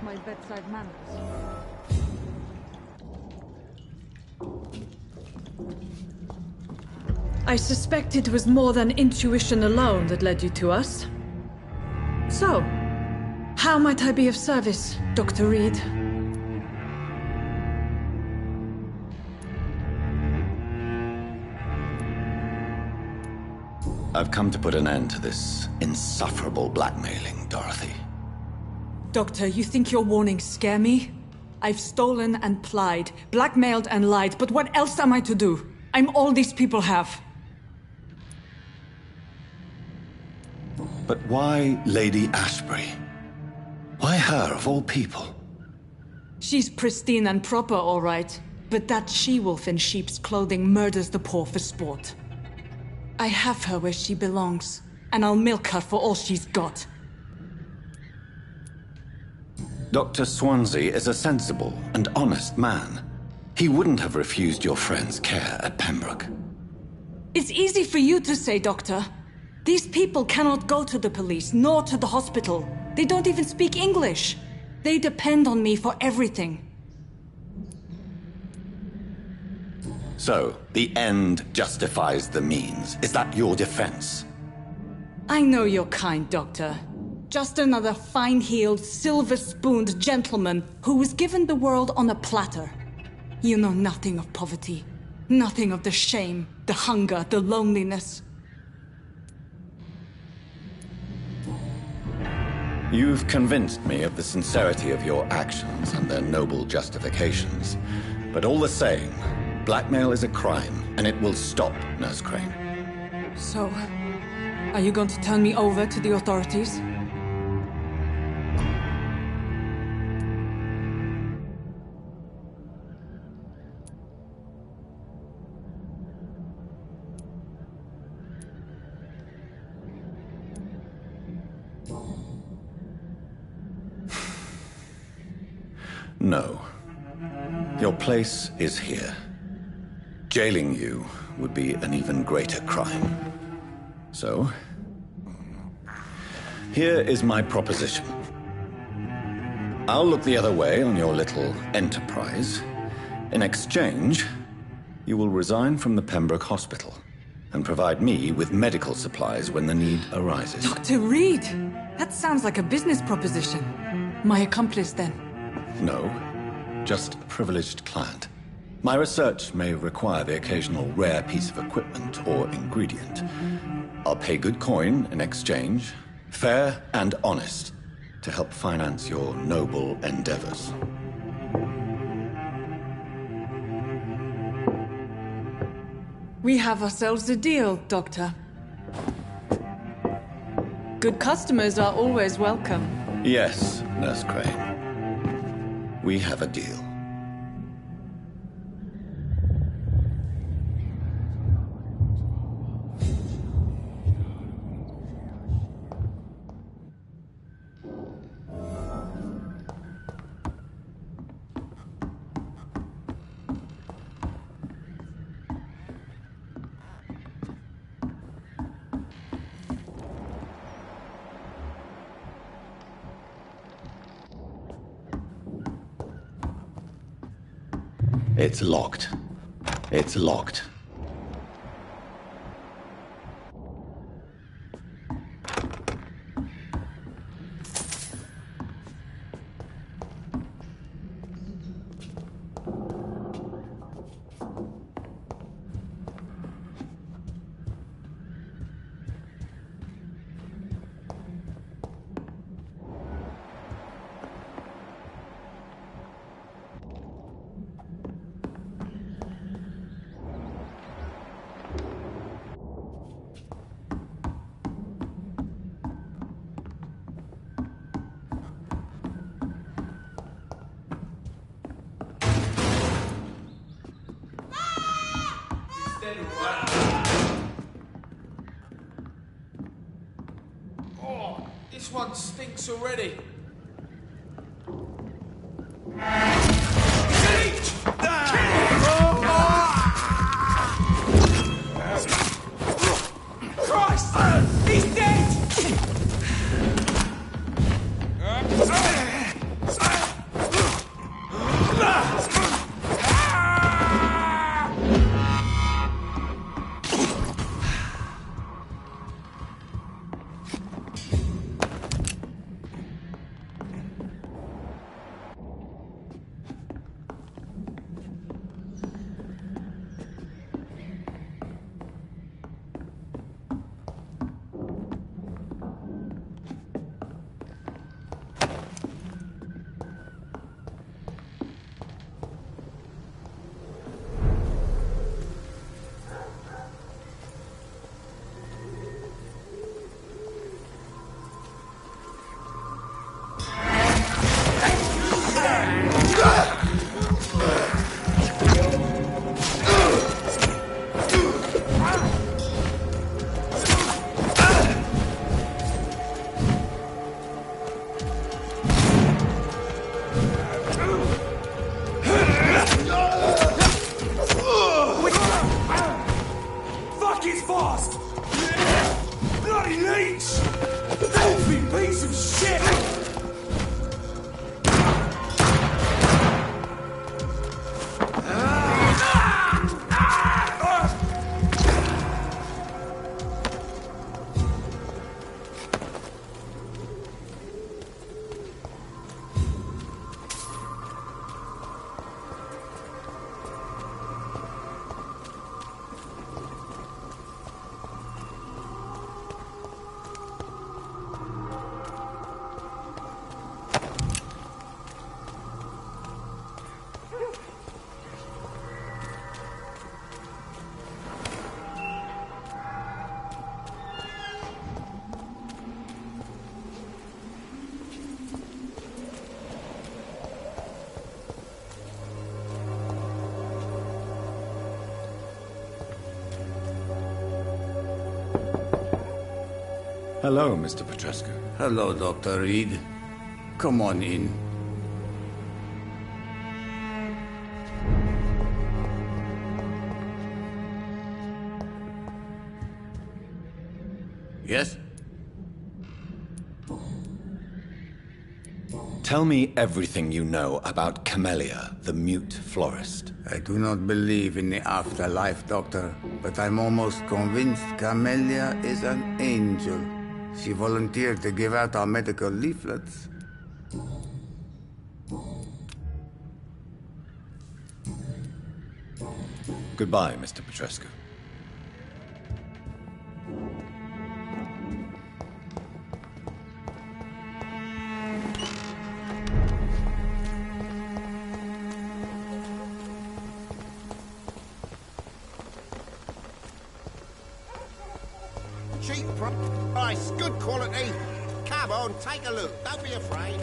My bedside manners. I suspect it was more than intuition alone that led you to us. So, how might I be of service, Dr. Reed? I've come to put an end to this insufferable blackmailing, Dorothy. Doctor, you think your warnings scare me? I've stolen and plied, blackmailed and lied, but what else am I to do? I'm all these people have. But why Lady Ashbury? Why her, of all people? She's pristine and proper, all right. But that she-wolf in sheep's clothing murders the poor for sport. I have her where she belongs, and I'll milk her for all she's got. Dr. Swansea is a sensible and honest man. He wouldn't have refused your friend's care at Pembroke. It's easy for you to say, Doctor. These people cannot go to the police, nor to the hospital. They don't even speak English. They depend on me for everything. So, the end justifies the means. Is that your defense? I know you're kind, Doctor. Just another fine-heeled, silver-spooned gentleman who was given the world on a platter. You know nothing of poverty. Nothing of the shame, the hunger, the loneliness. You've convinced me of the sincerity of your actions and their noble justifications. But all the same, blackmail is a crime, and it will stop, Nurse Crane. So, are you going to turn me over to the authorities? No. Your place is here. Jailing you would be an even greater crime. So, here is my proposition. I'll look the other way on your little enterprise. In exchange, you will resign from the Pembroke Hospital and provide me with medical supplies when the need arises. Dr. Reed! That sounds like a business proposition. My accomplice, then? No, just a privileged client. My research may require the occasional rare piece of equipment or ingredient. I'll pay good coin in exchange, fair and honest, to help finance your noble endeavors. We have ourselves a deal, Doctor. Good customers are always welcome. Yes, Nurse Crane. We have a deal. It's locked. It's locked. Oh, this one stinks already. Christ! He's dead! Hello, Mr. Petrescu. Hello, Dr. Reed. Come on in. Yes? Tell me everything you know about Camellia, the mute florist. I do not believe in the afterlife, Doctor, but I'm almost convinced Camellia is an angel. She volunteered to give out our medical leaflets. Goodbye, Mr. Petrescu. Cheap price, good quality. Come on, take a look. Don't be afraid.